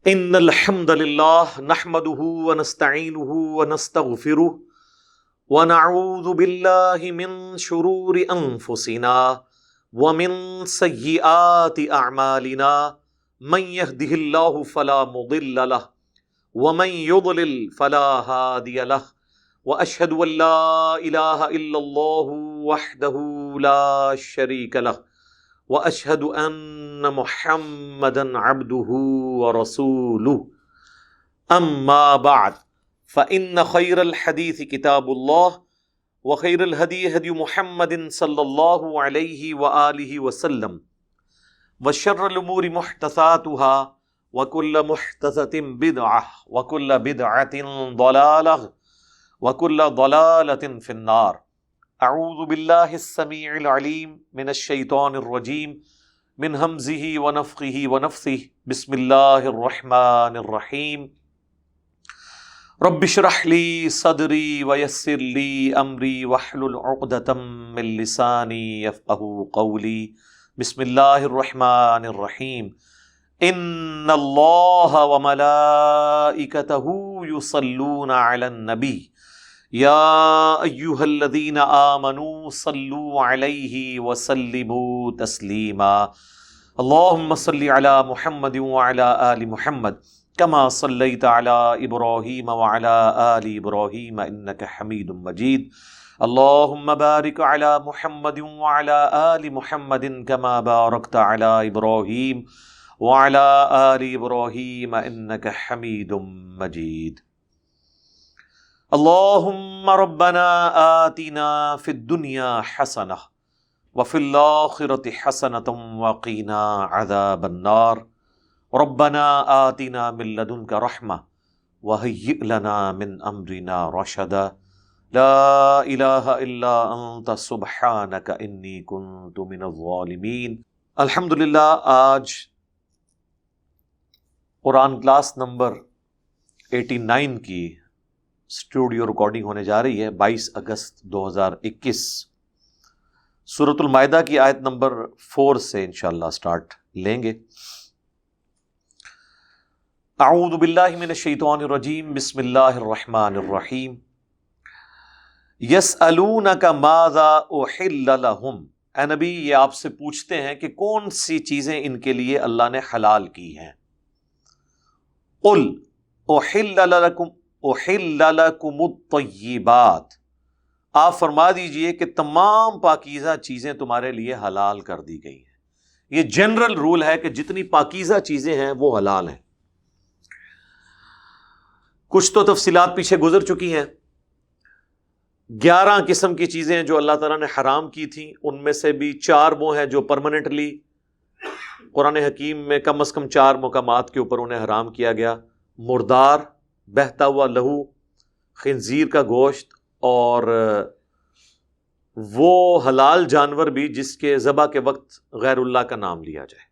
ان الحمد للہ نحمده ونستعینه ونستغفره ونعوذ باللہ من شرور انفسنا ومن سیئات اعمالنا من يهده اللہ فلا مضل له ومن يضلل فلا هادی له واشهد ان لا الہ الا اللہ وحدہ لا شریک له واشهد ان محمدا عبده ورسوله اما بعد فان خير الحديث كتاب الله وخير الهدي هدي محمد صلى الله عليه واله وسلم وشر الامور محدثاتها وكل محدثة بدعة وكل بدعة ضلالة وكل ضلالة في النار. اعوذ باللہ السمیع العلیم من الشیطان الرجیم من ہمزہ ونفخہ ونفثہ بسم اللہ الرحمن الرحیم. رب اشرح لی صدری ویسر لی امری واحلل عقدۃ من لسانی یفقہوا قولی. بسم اللہ الرحمن الرحیم. ان اللہ وملائکتہ یصلون علی النبی یا ایہا الذین آمنوا صلوا علیہ وسلموا تسلیما. اللہم صل علی محمد وعلی آل محمد کما صلیت علی ابراہیم وعلی آل ابراہیم انک حمید مجید. اللہم بارک علی محمد وعلی آل محمد کما بارکت علی ابراہیم وعلی آل ابراہیم انک حمید مجید. اللہم ربنا آتنا فی الدنیا حسنہ وفی الآخرۃ حسنۃ وقنا عذاب النار. ربنا آتنا من لدنک رحمہ وہیئ لنا من امرنا رشدا. لا الہ الا انت سبحانک انی کنت من الظالمین. الحمدللہ آج قرآن کلاس نمبر 89 کی اسٹوڈیو ریکارڈنگ ہونے جا رہی ہے 22 اگست 2021. سورۃ المائدہ کی آیت نمبر 4 سے انشاءاللہ سٹارٹ لیں گے. اعوذ باللہ من الشیطان الرجیم بسم اللہ الرحمن الرحیم. یسألونک ماذا احل لہم. اے نبی یہ آپ سے پوچھتے ہیں کہ کون سی چیزیں ان کے لیے اللہ نے حلال کی ہیں. قل احل لکم الطیبات. آپ فرما دیجئے کہ تمام پاکیزہ چیزیں تمہارے لیے حلال کر دی گئی ہیں. یہ جنرل رول ہے کہ جتنی پاکیزہ چیزیں ہیں وہ حلال ہیں. کچھ تو تفصیلات پیچھے گزر چکی ہیں. 11 قسم کی چیزیں جو اللہ تعالیٰ نے حرام کی تھیں ان میں سے بھی 4 وہ ہیں جو پرماننٹلی قرآن حکیم میں کم از کم 4 مقامات کے اوپر انہیں حرام کیا گیا. مردار، بہتا ہوا لہو، خنزیر کا گوشت اور وہ حلال جانور بھی جس کے ذبح کے وقت غیر اللہ کا نام لیا جائے.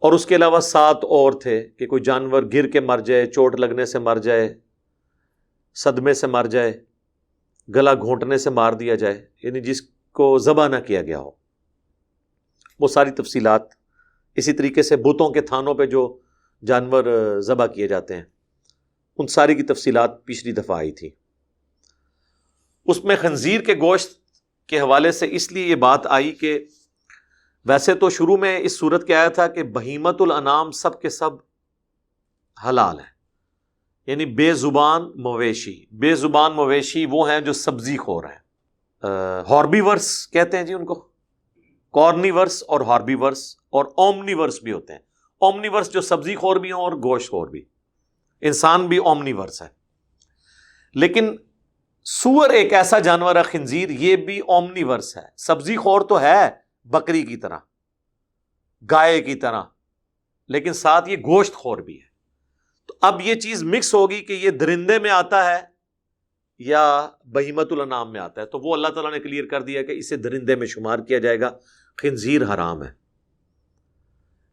اور اس کے علاوہ 7 اور تھے کہ کوئی جانور گر کے مر جائے، چوٹ لگنے سے مر جائے، صدمے سے مر جائے، گلا گھونٹنے سے مار دیا جائے، یعنی جس کو ذبح نہ کیا گیا ہو. وہ ساری تفصیلات. اسی طریقے سے بتوں کے تھانوں پہ جو جانور ذبح کیے جاتے ہیں ان ساری کی تفصیلات پچھلی دفعہ آئی تھی. اس میں خنزیر کے گوشت کے حوالے سے اس لیے یہ بات آئی کہ ویسے تو شروع میں اس صورت کے آیا تھا کہ بہیمت الانام سب کے سب حلال ہیں، یعنی بے زبان مویشی. بے زبان مویشی وہ ہیں جو سبزی خور ہیں. ہاربیورس کہتے ہیں جی ان کو. کارنیورس اور ہاربیورس اور اومنیورس بھی ہوتے ہیں. اومنیورس جو سبزی خور بھی ہیں اور گوشت خور بھی. انسان بھی اومنیورس ہے. لیکن سور ایک ایسا جانور ہے خنزیر، یہ بھی اومنیورس ہے. سبزی خور تو ہے بکری کی طرح، گائے کی طرح، لیکن ساتھ یہ گوشت خور بھی ہے. تو اب یہ چیز مکس ہوگی کہ یہ درندے میں آتا ہے یا بہیمت الانام میں آتا ہے. تو وہ اللہ تعالیٰ نے کلیئر کر دیا کہ اسے درندے میں شمار کیا جائے گا. خنزیر حرام ہے.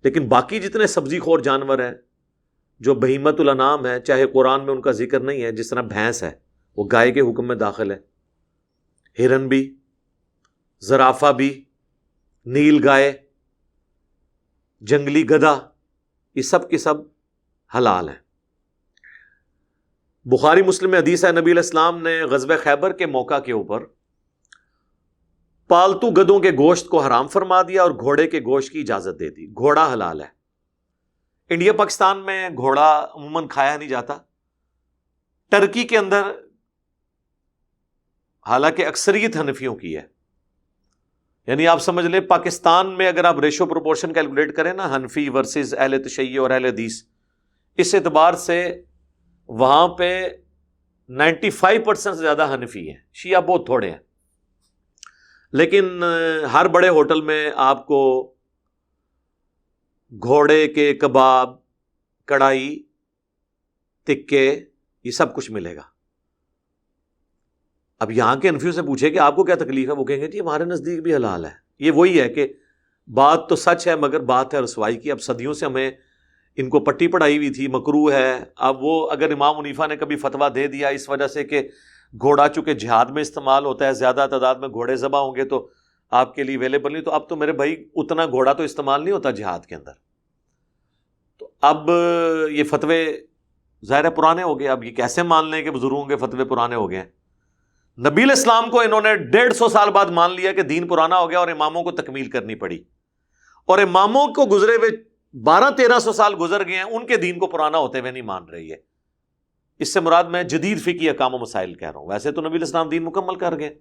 لیکن باقی جتنے سبزی خور جانور ہیں جو بہیمت الانام ہے، چاہے قرآن میں ان کا ذکر نہیں ہے، جس طرح بھینس ہے وہ گائے کے حکم میں داخل ہے، ہرن بھی، زرافہ بھی، نیل گائے، جنگلی گدھا، یہ سب کے سب حلال ہیں۔ بخاری مسلم میں حدیث ہے، نبی علیہ السلام نے غزوہ خیبر کے موقع کے اوپر پالتو گدوں کے گوشت کو حرام فرما دیا اور گھوڑے کے گوشت کی اجازت دے دی۔ گھوڑا حلال ہے۔ انڈیا پاکستان میں گھوڑا عموماً کھایا نہیں جاتا۔ ٹرکی کے اندر حالانکہ اکثریت حنفیوں کی ہے، یعنی آپ سمجھ لیں پاکستان میں اگر آپ ریشو پروپورشن کیلکولیٹ کریں نا، حنفی ورسز اہل تشیع اور اہل حدیث، اس اعتبار سے وہاں پہ 95% سے زیادہ حنفی ہیں، شیعہ بہت تھوڑے ہیں۔ لیکن ہر بڑے ہوٹل میں آپ کو گھوڑے کے کباب، کڑھائی، تکے، یہ سب کچھ ملے گا۔ اب یہاں کے حنفیوں سے پوچھے کہ آپ کو کیا تکلیف ہے، وہ کہیں گے جی ہمارے نزدیک بھی حلال ہے۔ یہ وہی ہے کہ بات تو سچ ہے مگر بات ہے رسوائی کی۔ اب صدیوں سے ہمیں ان کو پٹی پڑھائی ہوئی تھی، مکروہ ہے۔ اب وہ اگر امام حنیفہ نے کبھی فتویٰ دے دیا اس وجہ سے کہ گھوڑا چونکہ جہاد میں استعمال ہوتا ہے، زیادہ تعداد میں گھوڑے ذبح ہوں گے تو آپ کے لیے اویلیبل نہیں، تو اب تو میرے بھائی اتنا گھوڑا تو استعمال نہیں ہوتا جہاد کے اندر، تو اب یہ فتوے ظاہر پرانے ہو گئے۔ اب یہ کیسے مان لیں کہ بزرگوں کے فتوے پرانے ہو گئے ہیں؟ نبی علیہ السلام کو انہوں نے 150 سال بعد مان لیا کہ دین پرانا ہو گیا، اور اماموں کو تکمیل کرنی پڑی، اور اماموں کو گزرے ہوئے 1200-1300 سال گزر گئے ہیں، ان کے دین کو پرانا ہوتے ہوئے نہیں مان رہی ہے۔ اس سے مراد میں جدید فقہی احکام و مسائل کہہ رہا ہوں، ویسے تو نبی علیہ السلام دین مکمل کر گئے۔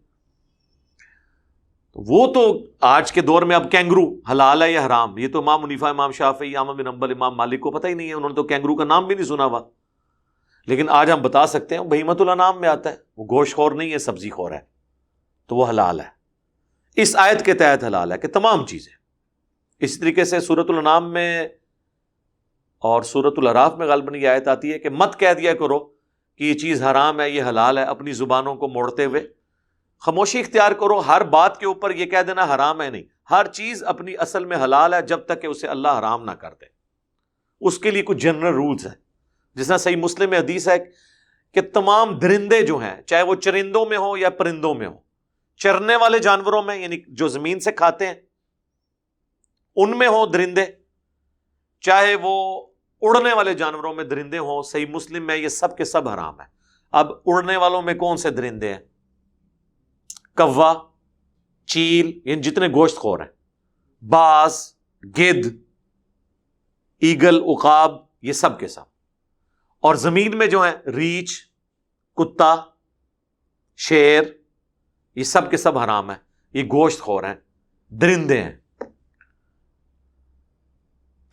وہ تو آج کے دور میں اب کینگرو حلال ہے یا حرام، یہ تو امام حنیفہ، امام شافعی، احمد بن حنبل، امام مالک کو پتہ ہی نہیں ہے، انہوں نے تو کینگرو کا نام بھی نہیں سنا ہوا۔ لیکن آج ہم بتا سکتے ہیں بہیمۃ الانعام میں آتا ہے، وہ گوشت خور نہیں ہے، سبزی خور ہے، تو وہ حلال ہے۔ اس آیت کے تحت حلال ہے کہ تمام چیزیں۔ اسی طریقے سے سورۃ الانعام میں اور سورۃ الاعراف میں غالباً یہ آیت آتی ہے کہ مت کہہ دیا کرو کہ یہ چیز حرام ہے، یہ حلال ہے، اپنی زبانوں کو موڑتے ہوئے خاموشی اختیار کرو۔ ہر بات کے اوپر یہ کہہ دینا حرام ہے نہیں، ہر چیز اپنی اصل میں حلال ہے جب تک کہ اسے اللہ حرام نہ کر دے۔ اس کے لیے کچھ جنرل رولز ہیں، جس طرح صحیح مسلم میں حدیث ہے کہ تمام درندے جو ہیں، چاہے وہ چرندوں میں ہو یا پرندوں میں ہو، چرنے والے جانوروں میں یعنی جو زمین سے کھاتے ہیں ان میں ہو درندے، چاہے وہ اڑنے والے جانوروں میں درندے ہوں، صحیح مسلم میں یہ سب کے سب حرام ہے۔ اب اڑنے والوں میں کون سے درندے ہیں؟ کوا، چیل، یعنی جتنے گوشت خور ہیں، باز، گدھ، ایگل، عقاب، یہ سب کے سب۔ اور زمین میں جو ہیں ریچھ، کتا، شیر، یہ سب کے سب حرام ہے، یہ گوشت خور ہیں، درندے ہیں۔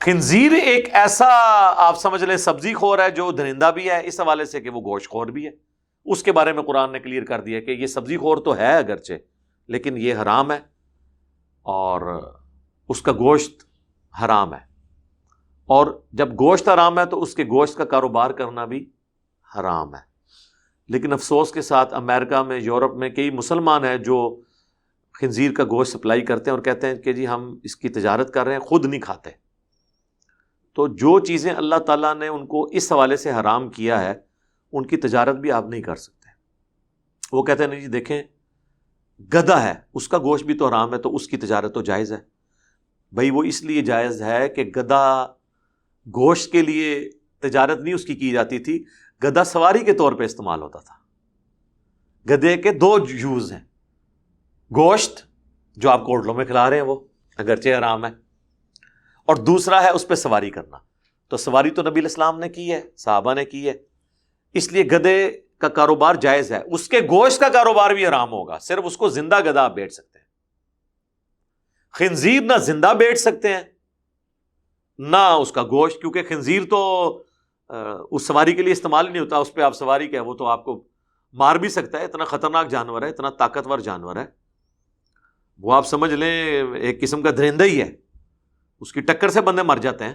خنزیر ایک ایسا آپ سمجھ لیں سبزی خور ہے جو درندہ بھی ہے، اس حوالے سے کہ وہ گوشت خور بھی ہے۔ اس کے بارے میں قرآن نے کلیئر کر دیا کہ یہ سبزی خور تو ہے اگرچہ، لیکن یہ حرام ہے اور اس کا گوشت حرام ہے، اور جب گوشت حرام ہے تو اس کے گوشت کا کاروبار کرنا بھی حرام ہے۔ لیکن افسوس کے ساتھ امریکہ میں، یورپ میں کئی مسلمان ہیں جو خنزیر کا گوشت سپلائی کرتے ہیں اور کہتے ہیں کہ جی ہم اس کی تجارت کر رہے ہیں، خود نہیں کھاتے۔ تو جو چیزیں اللہ تعالیٰ نے ان کو اس حوالے سے حرام کیا ہے ان کی تجارت بھی آپ نہیں کر سکتے۔ وہ کہتے ہیں نہیں جی دیکھیں گدھا ہے، اس کا گوشت بھی تو حرام ہے تو اس کی تجارت تو جائز ہے۔ بھائی وہ اس لیے جائز ہے کہ گدھا گوشت کے لیے تجارت نہیں اس کی جاتی تھی، گدھا سواری کے طور پہ استعمال ہوتا تھا۔ گدھے کے دو یوز ہیں، گوشت جو آپ کو ہوٹلوں میں کھلا رہے ہیں وہ اگرچہ حرام ہے، اور دوسرا ہے اس پہ سواری کرنا۔ تو سواری تو نبی علیہ السلام نے کی ہے، صحابہ نے کی ہے، اس لیے گدھے کا کاروبار جائز ہے۔ اس کے گوشت کا کاروبار بھی حرام ہوگا، صرف اس کو زندہ گدھا آپ بیچ سکتے ہیں۔ خنزیر نہ زندہ بیچ سکتے ہیں نہ اس کا گوشت، کیونکہ خنزیر تو اس سواری کے لیے استعمال نہیں ہوتا، اس پہ آپ سواری کیا، وہ تو آپ کو مار بھی سکتا ہے، اتنا خطرناک جانور ہے، اتنا طاقتور جانور ہے، وہ آپ سمجھ لیں ایک قسم کا درندہ ہی ہے، اس کی ٹکر سے بندے مر جاتے ہیں۔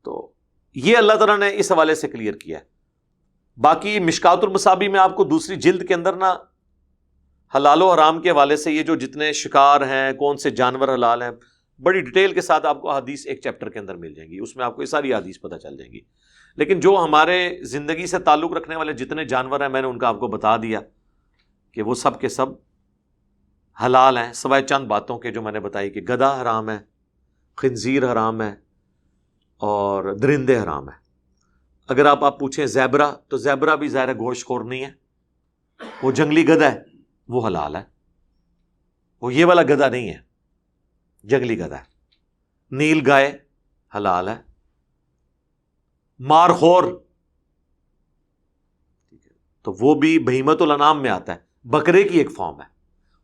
تو یہ اللہ تعالیٰ نے اس حوالے سے کلیئر کیا ہے۔ باقی مشکات المصابیح میں آپ کو دوسری جلد کے اندر نا حلال و حرام کے حوالے سے یہ جو جتنے شکار ہیں، کون سے جانور حلال ہیں، بڑی ڈیٹیل کے ساتھ آپ کو حدیث ایک چیپٹر کے اندر مل جائیں گی، اس میں آپ کو یہ ساری حدیث پتہ چل جائیں گی۔ لیکن جو ہمارے زندگی سے تعلق رکھنے والے جتنے جانور ہیں میں نے ان کا آپ کو بتا دیا کہ وہ سب کے سب حلال ہیں، سوائے چند باتوں کے جو میں نے بتائی کہ گدھا حرام ہے، خنزیر حرام ہے، اور درندے حرام ہیں. اگر آپ پوچھیں زیبرا، تو زیبرا بھی ظاہر گوشت خور نہیں ہے. وہ جنگلی گدھا ہے، وہ حلال ہے. وہ یہ والا گدھا نہیں ہے، جنگلی گدھا ہے. نیل گائے حلال ہے. مار خور تو وہ بھی بہیمت الانعام میں آتا ہے، بکرے کی ایک فارم ہے،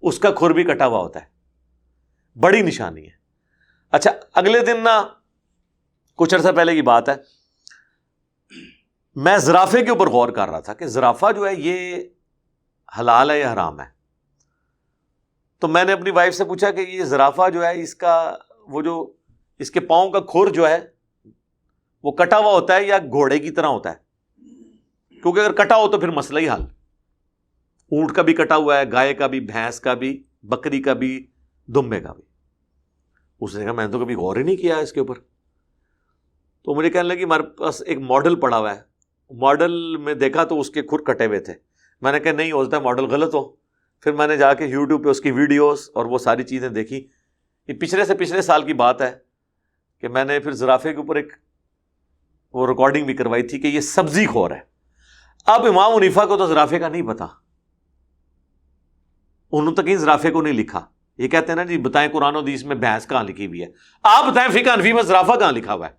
اس کا کھر بھی کٹا ہوا ہوتا ہے. بڑی نشانی ہے. اچھا، اگلے دن نا، کچھ عرصہ پہلے کی بات ہے، میں زرافے کے اوپر غور کر رہا تھا کہ زرافہ جو ہے یہ حلال ہے یا حرام ہے. تو میں نے اپنی وائف سے پوچھا کہ یہ زرافہ جو ہے اس کا وہ جو اس کے پاؤں کا کھر جو ہے وہ کٹا ہوا ہوتا ہے یا گھوڑے کی طرح ہوتا ہے؟ کیونکہ اگر کٹا ہو تو پھر مسئلہ ہی حل. اونٹ کا بھی کٹا ہوا ہے، گائے کا بھی، بھینس کا بھی، بکری کا بھی، دمبے کا بھی. اس نے کہا میں نے تو کبھی غور ہی نہیں کیا اس کے اوپر. تو مجھے کہنے لگی ہمارے پاس ایک ماڈل پڑا ہوا ہے، ماڈل میں دیکھا تو اس کے کھر کٹے ہوئے تھے. میں نے کہا نہیں ہو سکتا ہے ماڈل غلط ہو. پھر میں نے جا کے یوٹیوب پہ اس کی ویڈیوز اور وہ ساری چیزیں دیکھی. یہ پچھلے سال کی بات ہے کہ میں نے پھر زرافے کے اوپر ایک وہ ریکارڈنگ بھی کروائی تھی کہ یہ سبزی خور ہے. اب امام حنیفہ کو تو زرافے کا نہیں پتا، انہوں تک زرافے کو نہیں لکھا. یہ کہتے ہیں نا جی بتائیں قرآن و حدیث میں بھینس کہاں لکھی ہوئی ہے، آپ بتائیں فقہ حنفی میں زرافہ کہاں لکھا ہوا ہے.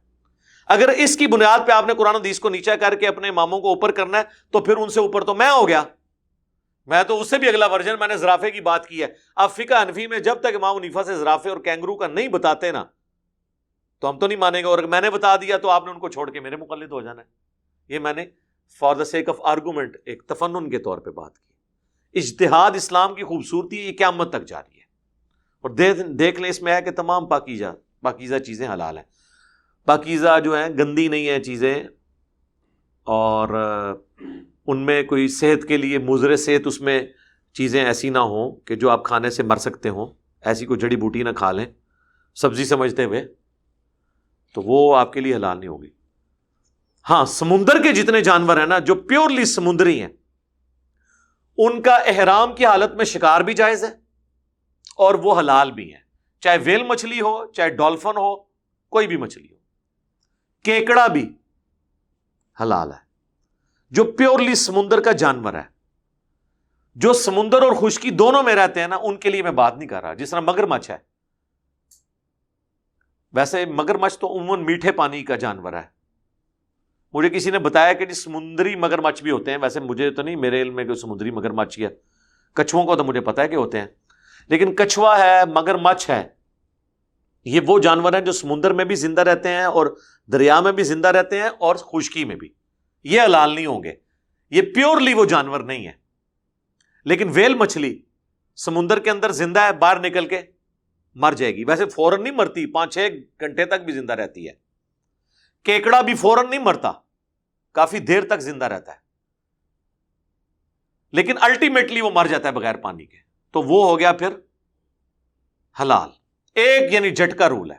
اگر اس کی بنیاد پہ آپ نے قرآن و حدیث کو نیچا کر کے اپنے اماموں کو اوپر کرنا ہے تو پھر ان سے اوپر تو میں ہو گیا. میں تو اس سے بھی اگلا ورژن، میں نے زرافے کی بات کی ہے. آپ فقہ حنفی میں جب تک امام حنیفہ سے زرافے اور کینگرو کا نہیں بتاتے نا تو ہم تو نہیں مانیں گے. اور میں نے بتا دیا تو آپ نے ان کو چھوڑ کے میرے مقلد ہو جانا ہے. یہ میں نے for the sake of argument ایک تفنن کے طور پہ بات کی. اجتہاد اسلام کی خوبصورتی ہے، یہ قیامت تک جاری ہے. اور دیکھ لیں اس میں ہے کہ تمام پاکیزہ چیزیں حلال ہیں. پاکیزہ جو ہیں گندی نہیں ہیں چیزیں، اور ان میں کوئی صحت کے لیے مضر صحت اس میں چیزیں ایسی نہ ہوں کہ جو آپ کھانے سے مر سکتے ہوں. ایسی کوئی جڑی بوٹی نہ کھا لیں سبزی سمجھتے ہوئے، تو وہ آپ کے لیے حلال نہیں ہوگی. ہاں، سمندر کے جتنے جانور ہیں نا جو پیورلی سمندری ہیں، ان کا احرام کی حالت میں شکار بھی جائز ہے اور وہ حلال بھی ہیں. چاہے ویل مچھلی ہو، چاہے ڈولفن ہو، کوئی بھی مچھلی ہو. کیکڑا بھی حلال ہے جو پیورلی سمندر کا جانور ہے. جو سمندر اور خشکی دونوں میں رہتے ہیں نا ان کے لیے میں بات نہیں کر رہا. جس طرح مگرمچھ ہے، ویسے مگرمچھ تو عموماً میٹھے پانی کا جانور ہے. مجھے کسی نے بتایا کہ سمندری مگرمچھ بھی ہوتے ہیں. ویسے مجھے تو نہیں، میرے علم میں کہ سمندری مگرمچھ ہے. کچھووں کو تو مجھے پتا ہے کہ ہوتے ہیں، لیکن کچھوا ہے، مگرمچھ ہے، یہ وہ جانور ہیں جو سمندر میں بھی زندہ رہتے ہیں اور دریا میں بھی زندہ رہتے ہیں اور خشکی میں بھی. یہ حلال نہیں ہوں گے، یہ پیورلی وہ جانور نہیں ہے. لیکن ویل مچھلی سمندر کے اندر زندہ ہے، باہر نکل کے مر جائے گی. ویسے فوراً نہیں مرتی، 5-6 گھنٹے تک بھی زندہ رہتی ہے. کیکڑا بھی فوراً نہیں مرتا، کافی دیر تک زندہ رہتا ہے، لیکن الٹیمیٹلی وہ مر جاتا ہے بغیر پانی کے. تو وہ ہو گیا پھر حلال. ایک یعنی جھٹکا رول ہے.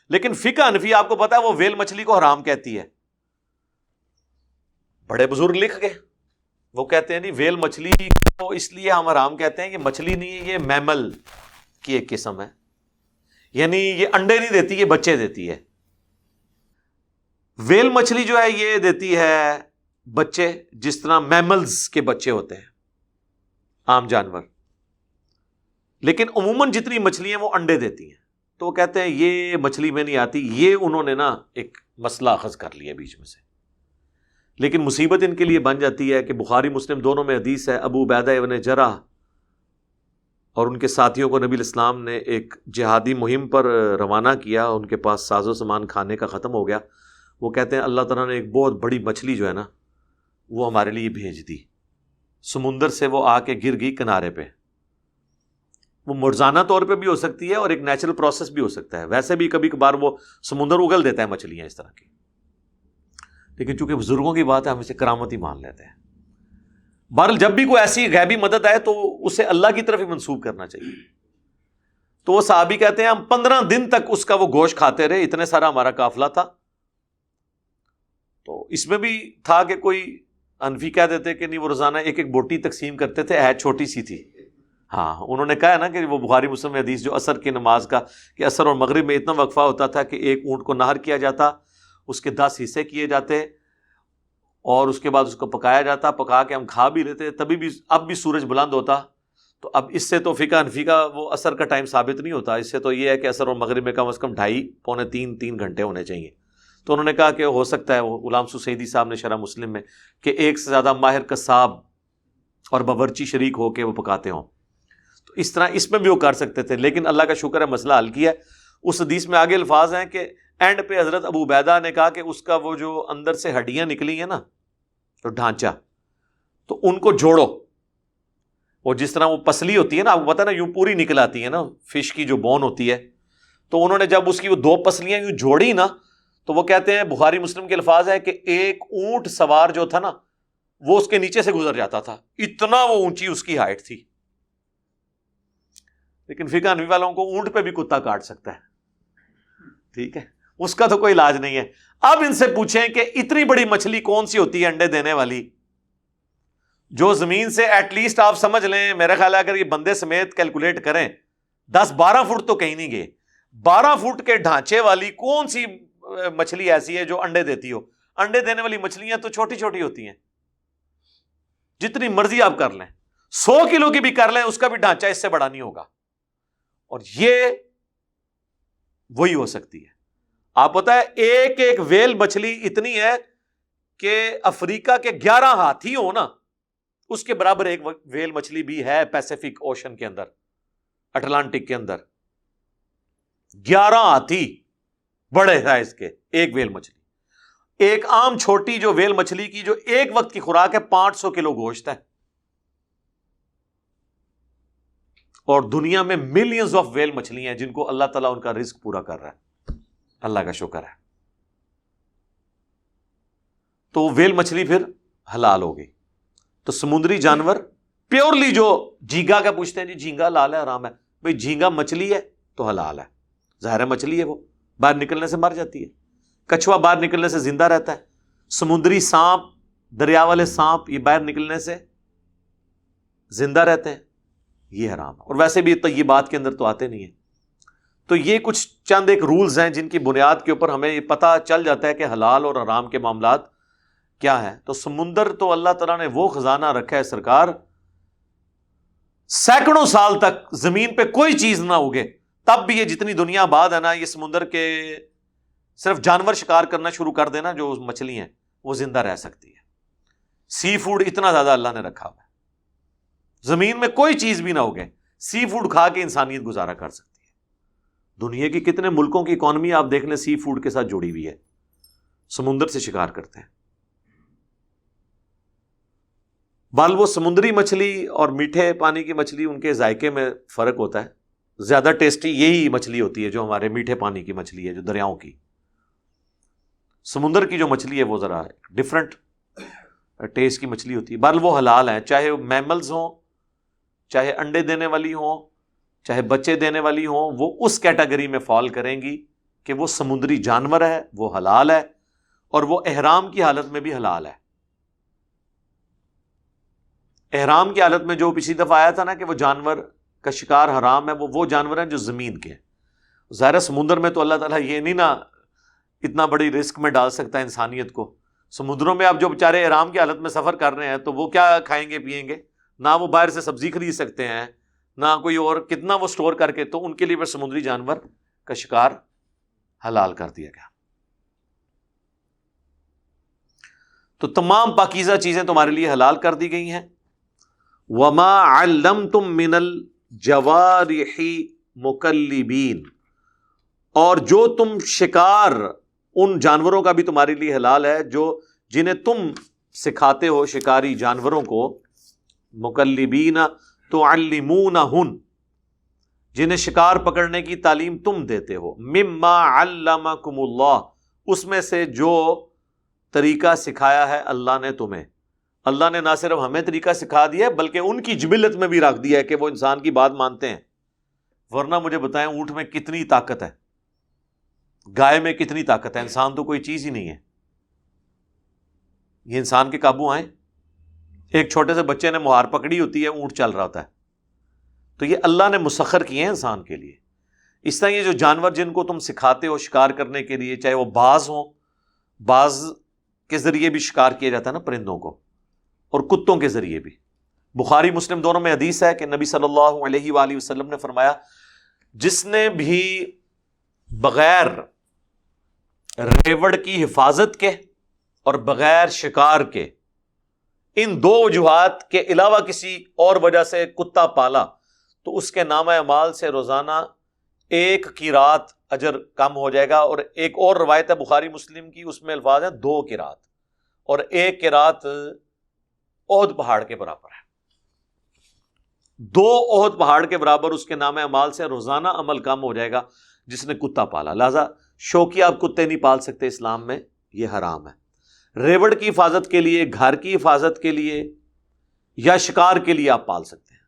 لیکن فقہ حنفی آپ کو پتا ہے وہ ویل مچھلی کو حرام کہتی ہے. بڑے بزرگ لکھ گئے، وہ کہتے ہیں نہیں، ویل مچھلی کو اس لیے ہم حرام کہتے ہیں، یہ مچھلی نہیں ہے، یہ میمل کی ایک قسم ہے. یعنی یہ انڈے نہیں دیتی، یہ بچے دیتی ہے. ویل مچھلی جو ہے یہ دیتی ہے بچے، جس طرح میملز کے بچے ہوتے ہیں عام جانور. لیکن عموماً جتنی مچھلیاں وہ انڈے دیتی ہیں. تو وہ کہتے ہیں یہ مچھلی میں نہیں آتی. یہ انہوں نے نا ایک مسئلہ اخذ کر لیا بیچ میں سے. لیکن مصیبت ان کے لیے بن جاتی ہے کہ بخاری مسلم دونوں میں حدیث ہے، ابو عبیدہ ابن جراح اور ان کے ساتھیوں کو نبی الاسلام نے ایک جہادی مہم پر روانہ کیا. ان کے پاس ساز و سامان کھانے کا ختم ہو گیا. وہ کہتے ہیں اللہ تعالیٰ نے ایک بہت بڑی مچھلی جو ہے نا وہ ہمارے لیے بھیج دی. سمندر سے وہ آ کے گر گئی کنارے پہ. وہ مرزانہ طور پہ بھی ہو سکتی ہے اور ایک نیچرل پروسیس بھی ہو سکتا ہے. ویسے بھی کبھی کبھار وہ سمندر اگل دیتا ہے مچھلیاں اس طرح کی. لیکن چونکہ بزرگوں کی بات ہے ہم اسے کرامت ہی مان لیتے ہیں. بہرحال جب بھی کوئی ایسی غیبی مدد آئے تو اسے اللہ کی طرف ہی منسوب کرنا چاہیے. تو وہ صحابی کہتے ہیں ہم 15 دن تک اس کا وہ گوشت کھاتے رہے، اتنے سارا ہمارا قافلہ تھا. تو اس میں بھی تھا کہ کوئی انفی کہہ دیتے کہ نہیں وہ روزانہ ایک ایک بوٹی تقسیم کرتے تھے، عہد چھوٹی سی تھی. ہاں انہوں نے کہا ہے نا کہ وہ بخاری مسلم حدیث جو عصر کی نماز کا، کہ عصر اور مغرب میں اتنا وقفہ ہوتا تھا کہ ایک اونٹ کو نہر کیا جاتا اس کے 10 حصے کیے جاتے اور اس کے بعد اس کو پکایا جاتا، پکا کے ہم کھا بھی لیتے، تبھی بھی اب بھی سورج بلند ہوتا. تو اب اس سے تو فقہ حنفی کا وہ عصر کا ٹائم ثابت نہیں ہوتا، اس سے تو یہ ہے کہ عصر اور مغرب میں کم از کم 2.5 پونے 3 گھنٹے ہونے چاہیے. تو انہوں نے کہا کہ ہو سکتا ہے، وہ غلام سعیدی صاحب نے شرح مسلم میں، کہ ایک سے زیادہ ماہر قصاب اور باورچی شریک ہو کے وہ پکاتے ہوں. تو اس طرح اس میں بھی وہ کر سکتے تھے، لیکن اللہ کا شکر ہے مسئلہ حل کیا. اس حدیث میں آگے الفاظ ہیں کہ اینڈ پہ حضرت ابو عبیدہ نے کہا کہ اس کا وہ جو اندر سے ہڈیاں نکلی ہیں نا، تو ڈھانچہ، تو ان کو جوڑو. وہ جس طرح وہ پسلی ہوتی ہے نا، آپ کو پتا نا یوں پوری نکل آتی ہے نا فش کی جو بون ہوتی ہے، تو انہوں نے جب اس کی وہ 2 پسلیاں یوں جوڑی نا، تو وہ کہتے ہیں، بخاری مسلم کے الفاظ ہیں کہ ایک اونٹ سوار جو تھا نا وہ اس کے نیچے سے گزر جاتا تھا، اتنا وہ اونچی اس کی ہائٹ تھی. لیکن فقہ حنفی والوں کو اونٹ پہ بھی کتا کاٹ سکتا ہے، ٹھیک ہے، اس کا تو کوئی علاج نہیں ہے. اب ان سے پوچھیں کہ اتنی بڑی مچھلی کون سی ہوتی ہے انڈے دینے والی، جو زمین سے ایٹ لیسٹ آپ سمجھ لیں، میرا خیال ہے اگر یہ بندے سمیت کیلکولیٹ کریں 10-12 فٹ تو کہیں نہیں گئے. 12 فٹ کے ڈھانچے والی کون سی مچھلی ایسی ہے جو انڈے دیتی ہو؟ انڈے دینے والی مچھلیاں تو چھوٹی چھوٹی ہوتی ہیں، جتنی مرضی آپ کر لیں، 100 کلو کی بھی کر لیں، اس کا بھی ڈھانچہ اس سے بڑا نہیں ہوگا. اور یہ وہی ہو سکتی ہے. آپ پتہ ہے ایک ویل مچھلی اتنی ہے کہ افریقہ کے 11 ہاتھی ہو نا، اس کے برابر ایک ویل مچھلی بھی ہے پیسیفک اوشن کے اندر، اٹلانٹک کے اندر. 11 ہاتھی بڑے سائز کے ایک ویل مچھلی. ایک عام چھوٹی جو ویل مچھلی کی جو ایک وقت کی خوراک ہے 500 کلو گوشت ہے. اور دنیا میں ملینز آف ویل مچھلی ہیں جن کو اللہ تعالیٰ ان کا رزق پورا کر رہا ہے، اللہ کا شکر ہے. تو ویل مچھلی پھر حلال ہوگی. تو سمندری جانور پیورلی جو جھینگا کا پوچھتے ہیں، جی جھینگا حلال ہے حرام ہے؟ بھئی جھینگا مچھلی ہے تو حلال ہے، ظاہر ہے مچھلی ہے، وہ باہر نکلنے سے مر جاتی ہے. کچھوا باہر نکلنے سے زندہ رہتا ہے. سمندری سانپ، دریا والے سانپ، یہ باہر نکلنے سے زندہ رہتے ہیں، یہ حرام ہے. اور ویسے بھی طیبات کے اندر تو آتے نہیں ہیں. تو یہ کچھ چند ایک رولز ہیں جن کی بنیاد کے اوپر ہمیں یہ پتہ چل جاتا ہے کہ حلال اور حرام کے معاملات کیا ہے. تو سمندر تو اللہ تعالیٰ نے وہ خزانہ رکھا ہے سرکار، سینکڑوں سال تک زمین پہ کوئی چیز نہ اگے، تب بھی یہ جتنی دنیا آباد ہے نا، یہ سمندر کے صرف جانور شکار کرنا شروع کر دینا، جو مچھلی ہیں وہ زندہ رہ سکتی ہے. سی فوڈ اتنا زیادہ اللہ نے رکھا ہوا ہے، زمین میں کوئی چیز بھی نہ اگے، سی فوڈ کھا کے انسانیت گزارا کر سکتی ہے. دنیا کی کتنے ملکوں کی اکانومی آپ دیکھ لیں سی فوڈ کے ساتھ جڑی ہوئی ہے، سمندر سے شکار کرتے ہیں. بال وہ سمندری مچھلی اور میٹھے پانی کی مچھلی، ان کے ذائقے میں فرق ہوتا ہے. زیادہ ٹیسٹی یہی مچھلی ہوتی ہے جو ہمارے میٹھے پانی کی مچھلی ہے، جو دریاؤں کی. سمندر کی جو مچھلی ہے وہ ذرا ڈفرنٹ ٹیسٹ کی مچھلی ہوتی ہے. بال وہ حلال ہیں، چاہے وہ میملز ہوں، چاہے انڈے دینے والی ہوں، چاہے بچے دینے والی ہوں، وہ اس کیٹیگری میں فال کریں گی کہ وہ سمندری جانور ہے، وہ حلال ہے، اور وہ احرام کی حالت میں بھی حلال ہے. احرام کی حالت میں جو پچھلی دفعہ آیا تھا نا کہ وہ جانور کا شکار حرام ہے، وہ جانور ہیں جو زمین کے ہیں. ظاہر سمندر میں تو اللہ تعالیٰ یہ نہیں نا اتنا بڑی رسک میں ڈال سکتا ہے انسانیت کو. سمندروں میں اب جو بیچارے احرام کی حالت میں سفر کر رہے ہیں تو وہ کیا کھائیں گے پئیں گے؟ نہ وہ باہر سے سبزی خرید سکتے ہیں، نہ کوئی اور کتنا وہ سٹور کر کے. تو ان کے لیے پھر سمندری جانور کا شکار حلال کر دیا گیا. تو تمام پاکیزہ چیزیں تمہارے لیے حلال کر دی گئی ہیں. وما علمتم من الجوارح مکلبین، اور جو تم شکار ان جانوروں کا بھی تمہارے لیے حلال ہے جو جنہیں تم سکھاتے ہو شکاری جانوروں کو. مکلبین تعلمونہن، جنہیں شکار پکڑنے کی تعلیم تم دیتے ہو. مما علمکم اللہ، اس میں سے جو طریقہ سکھایا ہے اللہ نے تمہیں. اللہ نے نہ صرف ہمیں طریقہ سکھا دیا ہے بلکہ ان کی جبلت میں بھی رکھ دیا ہے کہ وہ انسان کی بات مانتے ہیں. ورنہ مجھے بتائیں اونٹ میں کتنی طاقت ہے، گائے میں کتنی طاقت ہے، انسان تو کوئی چیز ہی نہیں ہے. یہ انسان کے قابو آئیں. ایک چھوٹے سے بچے نے مہار پکڑی ہوتی ہے، اونٹ چل رہا ہوتا ہے. تو یہ اللہ نے مسخر کیے ہیں انسان کے لیے. اس طرح یہ جو جانور جن کو تم سکھاتے ہو شکار کرنے کے لیے، چاہے وہ باز ہوں باز کے ذریعے بھی شکار کیا جاتا ہے نا پرندوں کو، اور کتوں کے ذریعے بھی۔ بخاری مسلم دونوں میں حدیث ہے کہ نبی صلی اللہ علیہ وآلہ وسلم نے فرمایا جس نے بھی بغیر ریوڑ کی حفاظت کے اور بغیر شکار کے، ان دو وجوہات کے علاوہ کسی اور وجہ سے کتا پالا، تو اس کے نامہ اعمال سے روزانہ 1 قیرات اجر کم ہو جائے گا۔ اور ایک اور روایت ہے بخاری مسلم کی، اس میں الفاظ ہیں 2 قیرات، اور 1 قیرات احد پہاڑ کے برابر ہے۔ 2 احد پہاڑ کے برابر اس کے نامہ اعمال سے روزانہ عمل کم ہو جائے گا جس نے کتا پالا۔ لہذا شوقیہ آپ کتے نہیں پال سکتے، اسلام میں یہ حرام ہے۔ ریوڑ کی حفاظت کے لیے، گھر کی حفاظت کے لیے یا شکار کے لیے آپ پال سکتے ہیں۔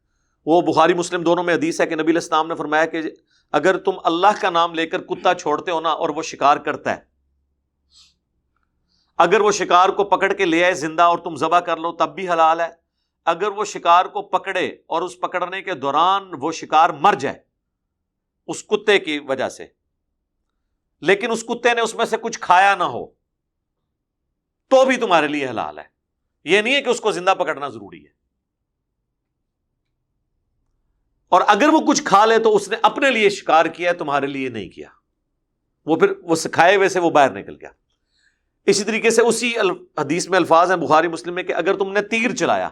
وہ بخاری مسلم دونوں میں حدیث ہے کہ نبی علیہ السلام نے فرمایا کہ اگر تم اللہ کا نام لے کر کتا چھوڑتے ہو نا اور وہ شکار کرتا ہے، اگر وہ شکار کو پکڑ کے لے آئے زندہ اور تم ذبح کر لو تب بھی حلال ہے۔ اگر وہ شکار کو پکڑے اور اس پکڑنے کے دوران وہ شکار مر جائے اس کتے کی وجہ سے، لیکن اس کتے نے اس میں سے کچھ کھایا نہ ہو، تو بھی تمہارے لیے حلال ہے۔ یہ نہیں ہے کہ اس کو زندہ پکڑنا ضروری ہے۔ اور اگر وہ کچھ کھا لے تو اس نے اپنے لیے شکار کیا ہے، تمہارے لیے نہیں کیا، وہ پھر وہ سکھائے ہوئے سے وہ باہر نکل گیا۔ اسی طریقے سے اسی حدیث میں الفاظ ہیں بخاری مسلم میں کہ اگر تم نے تیر چلایا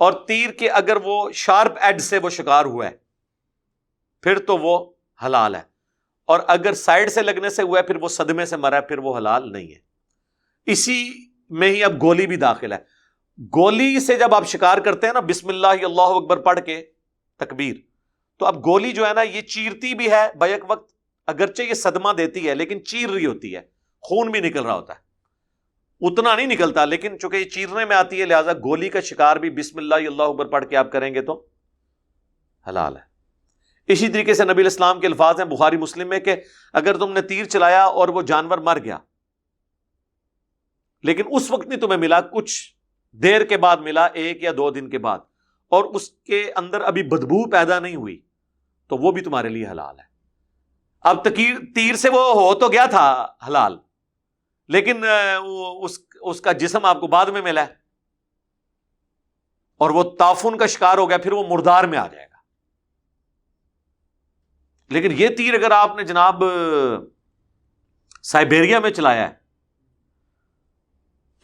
اور تیر کے اگر وہ شارپ ایڈ سے وہ شکار ہوا ہے پھر تو وہ حلال ہے، اور اگر سائڈ سے لگنے سے ہوا ہے پھر وہ صدمے سے مرا ہے پھر وہ حلال نہیں ہے۔ اسی میں ہی اب گولی بھی داخل ہے۔ گولی سے جب آپ شکار کرتے ہیں نا بسم اللہ اللہ اکبر پڑھ کے تکبیر، تو اب گولی جو ہے نا یہ چیرتی بھی ہے بیک وقت، اگرچہ یہ صدمہ دیتی ہے لیکن چیر رہی ہوتی ہے، خون بھی نکل رہا ہوتا ہے، اتنا نہیں نکلتا لیکن چونکہ یہ چیرنے میں آتی ہے لہٰذا گولی کا شکار بھی بسم اللہ اللہ اکبر پڑھ کے آپ کریں گے تو حلال ہے۔ اسی طریقے سے نبی علیہ السلام کے الفاظ ہیں بخاری مسلم میں کہ اگر تم نے تیر چلایا اور وہ جانور مر گیا لیکن اس وقت نہیں تمہیں ملا، کچھ دیر کے بعد ملا، 1 یا 2 دن کے بعد، اور اس کے اندر ابھی بدبو پیدا نہیں ہوئی تو وہ بھی تمہارے لیے حلال ہے۔ اب تیر سے وہ ہو تو گیا تھا حلال، لیکن اس کا جسم آپ کو بعد میں ملا ہے اور وہ تعفن کا شکار ہو گیا، پھر وہ مردار میں آ جائے گا۔ لیکن یہ تیر اگر آپ نے جناب سائبیریا میں چلایا ہے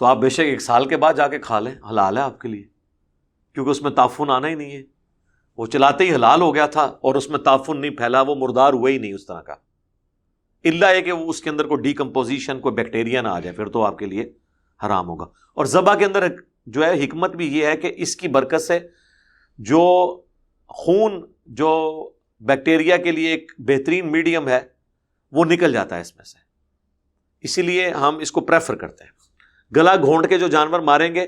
تو آپ بے شک 1 سال کے بعد جا کے کھا لیں، حلال ہے آپ کے لیے، کیونکہ اس میں تعفن آنا ہی نہیں ہے۔ وہ چلاتے ہی حلال ہو گیا تھا اور اس میں تعفن نہیں پھیلا، وہ مردار ہوا ہی نہیں اس طرح کا، الا ہے کہ وہ اس کے اندر کوئی ڈیکمپوزیشن، کوئی بیکٹیریا نہ آ جائے، پھر تو آپ کے لیے حرام ہوگا۔ اور ذبح کے اندر جو ہے حکمت بھی یہ ہے کہ اس کی برکت سے جو خون جو بیکٹیریا کے لیے ایک بہترین میڈیم ہے وہ نکل جاتا ہے اس میں سے، اسی لیے ہم اس کو پریفر کرتے ہیں۔ گلا گھونٹ کے جو جانور ماریں گے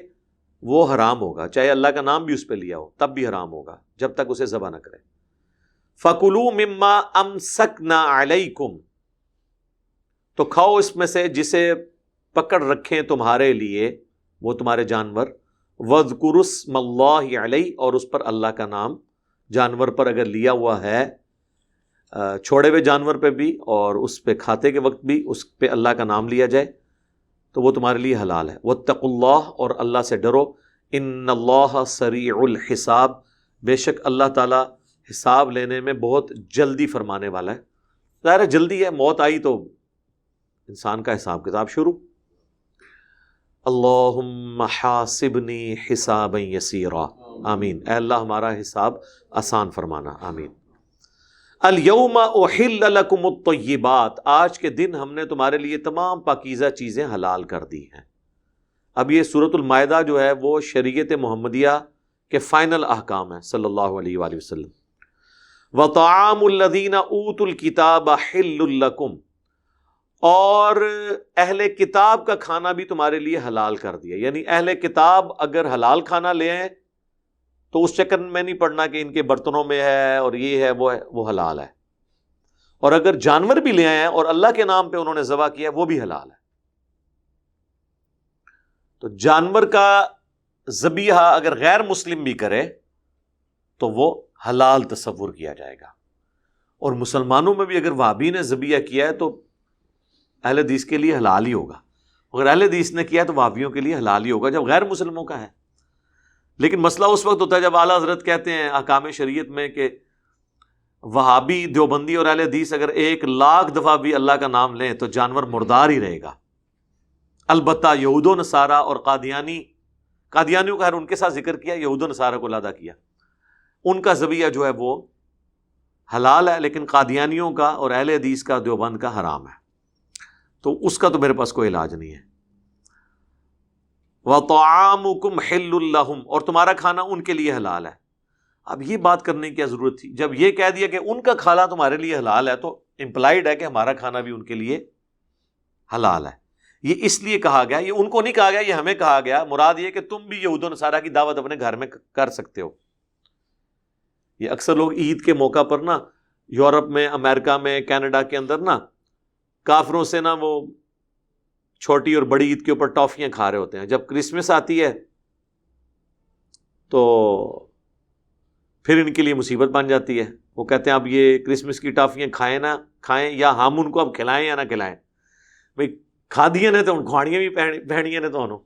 وہ حرام ہوگا، چاہے اللہ کا نام بھی اس پہ لیا ہو تب بھی حرام ہوگا جب تک اسے ذبح نہ کرے۔ فَكُلُوا مِمَّا أَمْسَكْنَا عَلَيْكُمْ، تو کھاؤ اس میں سے جسے پکڑ رکھیں تمہارے لیے وہ تمہارے جانور، وَاذْكُرُوا اسْمَ اللَّهِ عَلَيْهِ، اور اس پر اللہ کا نام جانور پر اگر لیا ہوا ہے، چھوڑے ہوئے جانور پہ بھی اور اس پہ کھاتے کے وقت بھی اس پہ اللہ کا نام لیا جائے تو وہ تمہارے لیے حلال ہے۔ وَاتَّقُوا اللَّهَ، اور اللہ سے ڈرو، إِنَّ اللَّهَ سَرِيعُ الْحِسَابِ، بے شک اللہ تعالیٰ حساب لینے میں بہت جلدی فرمانے والا ہے۔ ظاہر ہے جلدی ہے، موت آئی تو انسان کا حساب کتاب شروع۔ اللہم حاسبنی حسابا یسیرا، آمین، اے اللہ ہمارا حساب آسان فرمانا، آمین۔ الیوم احل لکم الطیبات، آج کے دن ہم نے تمہارے لیے تمام پاکیزہ چیزیں حلال کر دی ہیں۔ اب یہ سورۃ المائدہ جو ہے وہ شریعت محمدیہ کے فائنل احکام ہیں صلی اللہ علیہ وآلہ وسلم۔ وطعام الذین اوتوا الکتاب حل لکم، اور اہل کتاب کا کھانا بھی تمہارے لیے حلال کر دیا، یعنی اہل کتاب اگر حلال کھانا لے آئیں تو اس چکر میں نہیں پڑنا کہ ان کے برتنوں میں ہے اور یہ ہے وہ حلال ہے، اور اگر جانور بھی لے آئے ہیں اور اللہ کے نام پہ انہوں نے ذبح کیا وہ بھی حلال ہے۔ تو جانور کا ذبیحہ اگر غیر مسلم بھی کرے تو وہ حلال تصور کیا جائے گا، اور مسلمانوں میں بھی اگر وہابی نے ذبیحہ کیا ہے تو اہل حدیث کے لیے حلال ہی ہوگا. اگر اہل حدیث نے کیا تو وہابیوں کے لیے حلال ہی ہوگا جب غیر مسلموں کا ہے. لیکن مسئلہ اس وقت ہوتا ہے جب اعلیٰ حضرت کہتے ہیں احکام شریعت میں کہ وہابی، دیوبندی اور اہل حدیث اگر 1,00,000 دفعہ بھی اللہ کا نام لیں تو جانور مردار ہی رہے گا. البتہ یہود و نصارہ اور قادیانیوں کا ان کے ساتھ ذکر کیا، یہود و نصارہ کو علیحدہ کیا، ان کا ذبیحہ جو ہے وہ حلال ہے، لیکن قادیانیوں کا اور اہل حدیث کا، دیوبند کا حرام ہے. تو اس کا تو میرے پاس کوئی علاج نہیں ہے. وَطَعَامُكُمْ حِلٌّ لَّهُمْ، اور تمہارا کھانا ان کے لیے حلال ہے. اب یہ بات کرنے کی کیا ضرورت تھی؟ جب یہ کہہ دیا کہ ان کا کھانا تمہارے لیے حلال ہے تو امپلائڈ ہے کہ ہمارا کھانا بھی ان کے لیے حلال ہے. یہ اس لیے کہا گیا، یہ ان کو نہیں کہا گیا، یہ ہمیں کہا گیا. مراد یہ کہ تم بھی یہود و نصارہ کی دعوت اپنے گھر میں کر سکتے ہو. یہ اکثر لوگ عید کے موقع پر نا یورپ میں، امریکہ میں، کینیڈا کے اندر نا کافروں سے نا وہ چھوٹی اور بڑی عید کے اوپر ٹافیاں کھا رہے ہوتے ہیں. جب کرسمس آتی ہے تو پھر ان کے لیے مصیبت بن جاتی ہے. وہ کہتے ہیں اب یہ کرسمس کی ٹافیاں کھائیں نہ کھائیں، یا ہم ان کو اب کھلائیں یا نہ کھلائیں. بھائی کھا دیے نے تو کھاڑیاں بھی پہنیاں نے تو انہوں.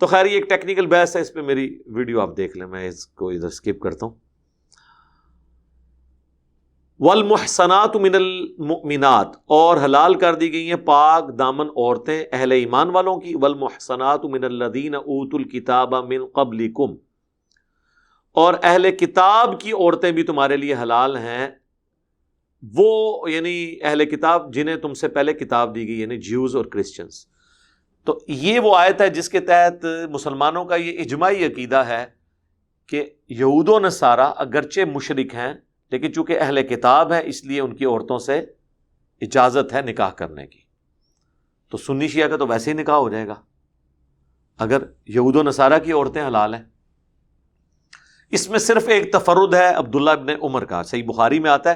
تو خیر یہ ایک ٹیکنیکل بحث ہے، اس پہ میری ویڈیو آپ دیکھ لیں، میں اس کو ادھر سکپ کرتا ہوں. والمحصنات من المؤمنات، اور حلال کر دی گئی ہیں پاک دامن عورتیں اہل ایمان والوں کی. والمحصنات من الذین اوتوا الکتاب من قبلکم، اور اہل کتاب کی عورتیں بھی تمہارے لیے حلال ہیں. وہ یعنی اہل کتاب جنہیں تم سے پہلے کتاب دی گئی، یعنی جیوز اور کرسچنز. تو یہ وہ آیت ہے جس کے تحت مسلمانوں کا یہ اجماعی عقیدہ ہے کہ یہود و نصارہ اگرچہ مشرک ہیں لیکن چونکہ اہل کتاب ہے اس لیے ان کی عورتوں سے اجازت ہے نکاح کرنے کی. تو سنی شیعہ کا تو ویسے ہی نکاح ہو جائے گا اگر یہود و نصارہ کی عورتیں حلال ہیں. اس میں صرف ایک تفرد ہے عبداللہ ابن عمر کا، صحیح بخاری میں آتا ہے.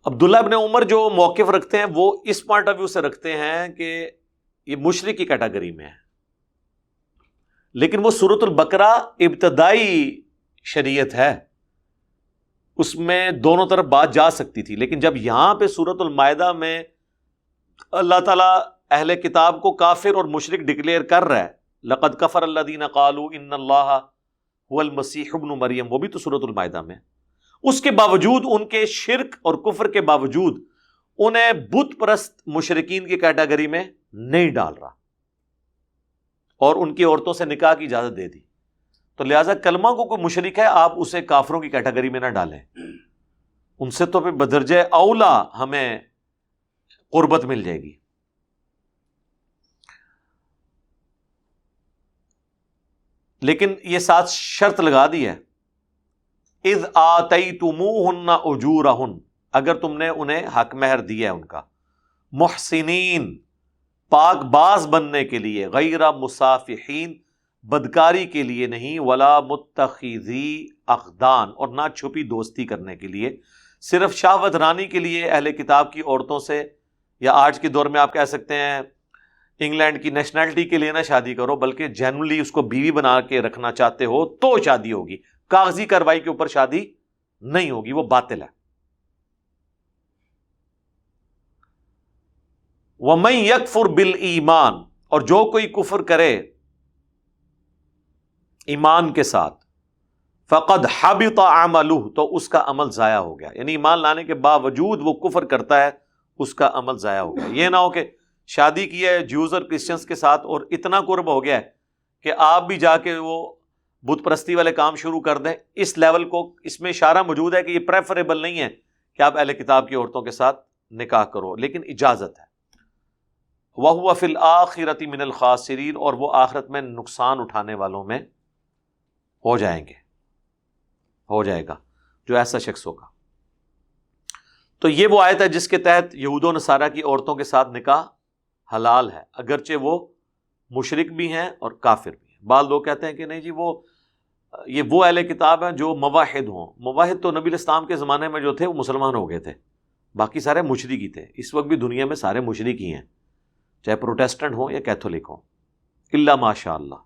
عبداللہ ابن عمر جو موقف رکھتے ہیں وہ اس پوائنٹ آف ویو سے رکھتے ہیں کہ یہ مشرک کی کیٹیگری میں ہے، لیکن وہ سورۃ البقرہ ابتدائی شریعت ہے، اس میں دونوں طرف بات جا سکتی تھی. لیکن جب یہاں پہ سورۃ المائدہ میں اللہ تعالیٰ اہل کتاب کو کافر اور مشرک ڈکلیئر کر رہا ہے، لقد کفر الذین قالوا ان اللہ هو المسیح ابن مریم، وہ بھی تو سورۃ المائدہ میں. اس کے باوجود ان کے شرک اور کفر کے باوجود انہیں بت پرست مشرکین کی کیٹیگری میں نہیں ڈال رہا اور ان کی عورتوں سے نکاح کی اجازت دے دی. تو لہٰذا کلمہ کو کوئی مشرک ہے آپ اسے کافروں کی کیٹیگری میں نہ ڈالیں، ان سے تو پھر بدرجہ اولا ہمیں قربت مل جائے گی. لیکن یہ ساتھ شرط لگا دی ہے، اذ آتیتموہن اجورہن، اگر تم نے انہیں حق مہر دیا ہے ان کا، محسنین پاک باز بننے کے لیے، غیر مصافحین بدکاری کے لیے نہیں، ولا متخذی اخدان اور نہ چھپی دوستی کرنے کے لیے، صرف شہوت رانی کے لیے اہل کتاب کی عورتوں سے، یا آج کے دور میں آپ کہہ سکتے ہیں انگلینڈ کی نیشنلٹی کے لیے نہ شادی کرو، بلکہ جنرلی اس کو بیوی بنا کے رکھنا چاہتے ہو تو شادی ہوگی. کاغذی کارروائی کے اوپر شادی نہیں ہوگی، وہ باطل ہے. وَمَن يَكْفُرْ بِالْإِيمَانِ، اور جو کوئی کفر کرے ایمان کے ساتھ، فَقَدْ حَبِطَ عَمَلُهُ، تو اس کا عمل ضائع ہو گیا. یعنی ایمان لانے کے باوجود وہ کفر کرتا ہے، اس کا عمل ضائع ہو گیا. یہ نہ ہو کہ شادی کی ہے جیوز اور کرسچنس کے ساتھ اور اتنا قرب ہو گیا ہے کہ آپ بھی جا کے وہ بت پرستی والے کام شروع کر دیں. اس لیول کو، اس میں اشارہ موجود ہے کہ یہ پریفریبل نہیں ہے کہ آپ اہل کتاب کی عورتوں کے ساتھ نکاح کرو، لیکن اجازت ہے. وَهُوَ فِي الْآخِرَةِ مِنَ الْخَاسِرِينَ، اور وہ آخرت میں نقصان اٹھانے والوں میں ہو جائے گا جو ایسا شخص ہوگا. تو یہ وہ آیت ہے جس کے تحت یہود و نصارہ کی عورتوں کے ساتھ نکاح حلال ہے، اگرچہ وہ مشرک بھی ہیں اور کافر بھی ہیں. بعض لوگ کہتے ہیں کہ نہیں جی یہ وہ اہل کتاب ہیں جو موحد ہوں. موحد تو نبی الاسلام کے زمانے میں جو تھے وہ مسلمان ہو گئے تھے، باقی سارے مشرک ہی تھے. اس وقت بھی دنیا میں سارے مشرک ہی ہیں، چاہے پروٹیسٹنٹ ہوں یا کیتھولک ہوں، الا ماشاء اللہ.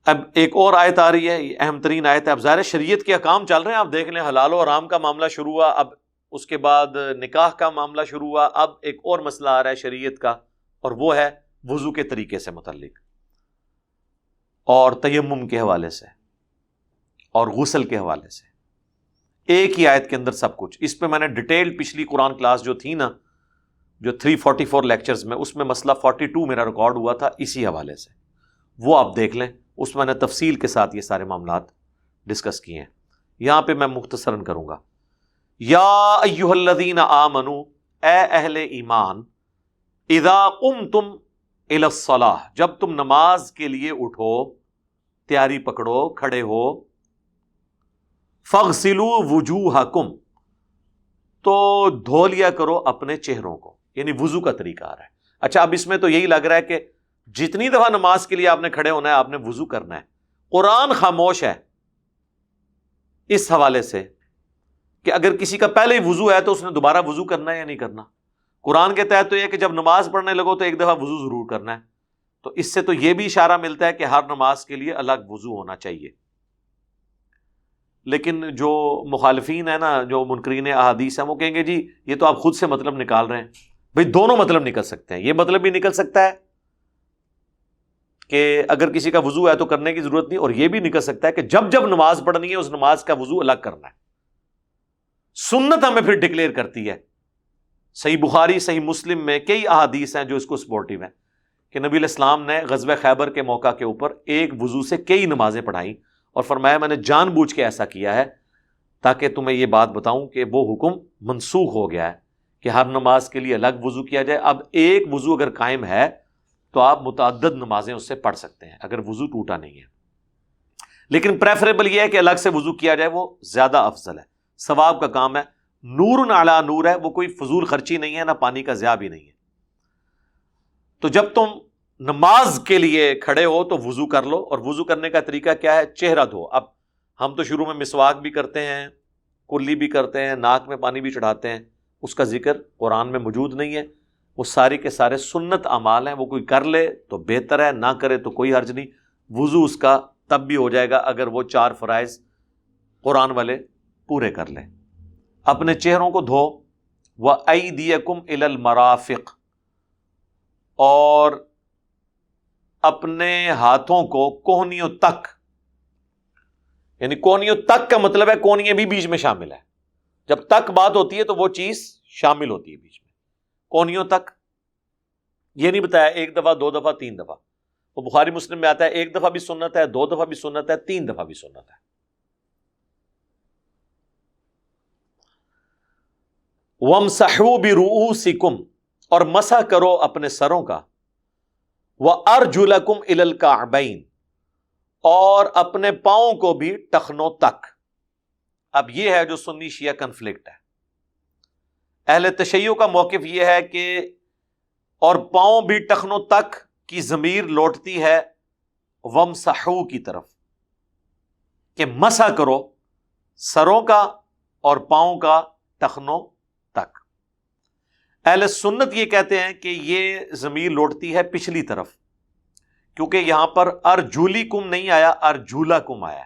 اب ایک اور آیت آ رہی ہے، یہ اہم ترین آیت ہے. اب ظاہر شریعت کے احکام چل رہے ہیں، آپ دیکھ لیں حلال و حرام کا معاملہ شروع ہوا. اب اس کے بعد نکاح کا معاملہ شروع ہوا. اب ایک اور مسئلہ آ رہا ہے شریعت کا، اور وہ ہے وضو کے طریقے سے متعلق، اور تیمم کے حوالے سے، اور غسل کے حوالے سے. ایک ہی آیت کے اندر سب کچھ. اس پہ میں نے ڈیٹیل پچھلی قرآن کلاس جو تھی نا، جو 344 لیکچرز میں، اس میں مسئلہ 42 میرا ریکارڈ ہوا تھا اسی حوالے سے، وہ آپ دیکھ لیں. اس میں نے تفصیل کے ساتھ یہ سارے معاملات ڈسکس کیے ہیں. یہاں پہ میں مختصراً کروں گا. یا ایھا الذین آمنوا، اے اہل ایمان، اذا قمتم الی الصلاۃ، جب تم نماز کے لیے اٹھو، تیاری پکڑو، کھڑے ہو، فاغسلوا وجوہکم، تو دھو لیا کرو اپنے چہروں کو. یعنی وضو کا طریقہ آ رہا ہے. اچھا، اب اس میں تو یہی لگ رہا ہے کہ جتنی دفعہ نماز کے لیے آپ نے کھڑے ہونا ہے آپ نے وضو کرنا ہے. قرآن خاموش ہے اس حوالے سے کہ اگر کسی کا پہلے ہی وضو ہے تو اس نے دوبارہ وضو کرنا ہے یا نہیں کرنا. قرآن کے تحت تو یہ کہ جب نماز پڑھنے لگو تو ایک دفعہ وضو ضرور کرنا ہے. تو اس سے تو یہ بھی اشارہ ملتا ہے کہ ہر نماز کے لیے الگ وضو ہونا چاہیے. لیکن جو مخالفین ہیں نا، جو منکرین احادیث ہیں، وہ کہیں گے جی یہ تو آپ خود سے مطلب نکال رہے ہیں. بھئی دونوں مطلب نکل سکتے ہیں. یہ مطلب بھی نکل سکتا ہے کہ اگر کسی کا وضو ہے تو کرنے کی ضرورت نہیں، اور یہ بھی نکل سکتا ہے کہ جب جب نماز پڑھنی ہے اس نماز کا وضو الگ کرنا ہے. سنت ہمیں پھر ڈکلیئر کرتی ہے. صحیح بخاری، صحیح مسلم میں کئی احادیث ہیں جو اس کو سپورٹیو ہیں کہ نبی علیہ السلام نے غزوہ خیبر کے موقع کے اوپر ایک وضو سے کئی نمازیں پڑھائیں، اور فرمایا میں نے جان بوجھ کے ایسا کیا ہے تاکہ تمہیں یہ بات بتاؤں کہ وہ حکم منسوخ ہو گیا ہے کہ ہر نماز کے لیے الگ وضو کیا جائے. اب ایک وضو اگر قائم ہے تو آپ متعدد نمازیں اس سے پڑھ سکتے ہیں اگر وضو ٹوٹا نہیں ہے. لیکن پریفریبل یہ ہے کہ الگ سے وضو کیا جائے، وہ زیادہ افضل ہے، ثواب کا کام ہے. نور علی نور ہے، وہ کوئی فضول خرچی نہیں ہے، نہ پانی کا ضیاع بھی نہیں ہے. تو جب تم نماز کے لیے کھڑے ہو تو وضو کر لو. اور وضو کرنے کا طریقہ کیا ہے؟ چہرہ دھو. اب ہم تو شروع میں مسواک بھی کرتے ہیں، کلی بھی کرتے ہیں، ناک میں پانی بھی چڑھاتے ہیں، اس کا ذکر قرآن میں موجود نہیں ہے. وہ سارے کے سارے سنت اعمال ہیں، وہ کوئی کر لے تو بہتر ہے، نہ کرے تو کوئی حرج نہیں. وضو اس کا تب بھی ہو جائے گا اگر وہ 4 فرائض قرآن والے پورے کر لے. اپنے چہروں کو دھو. وَأَيْدِيَكُمْ إِلَى الْمَرَافِقِ، اور اپنے ہاتھوں کو کوہنیوں تک. یعنی کوہنیوں تک کا مطلب ہے کوہنیاں بھی بیچ میں شامل ہے. جب تک بات ہوتی ہے تو وہ چیز شامل ہوتی ہے بیچ میں. کوہنیوں تک یہ نہیں بتایا 1 دفعہ 2 دفعہ 3 دفعہ. وہ بخاری مسلم میں آتا ہے 1 دفعہ بھی سنت ہے، 2 دفعہ بھی سنت ہے، 3 دفعہ بھی سنت ہے. وَامْسَحُوا بِرُؤُوسِكُمْ، اور مسح کرو اپنے سروں کا. وَأَرْجُلَكُمْ إِلَى الْكَعْبَيْنِ، اور اپنے پاؤں کو بھی ٹخنوں تک. اب یہ ہے جو سنی شیعہ کنفلکٹ ہے. اہل تشیع کا موقف یہ ہے کہ اور پاؤں بھی ٹخنوں تک کی ضمیر لوٹتی ہے وَامْسَحُوا کی طرف، کہ مسح کرو سروں کا اور پاؤں کا ٹخنوں تک. اہل سنت یہ کہتے ہیں کہ یہ ضمیر لوٹتی ہے پچھلی طرف، کیونکہ یہاں پر ارجولیکم نہیں آیا، ارجولاکم آیا.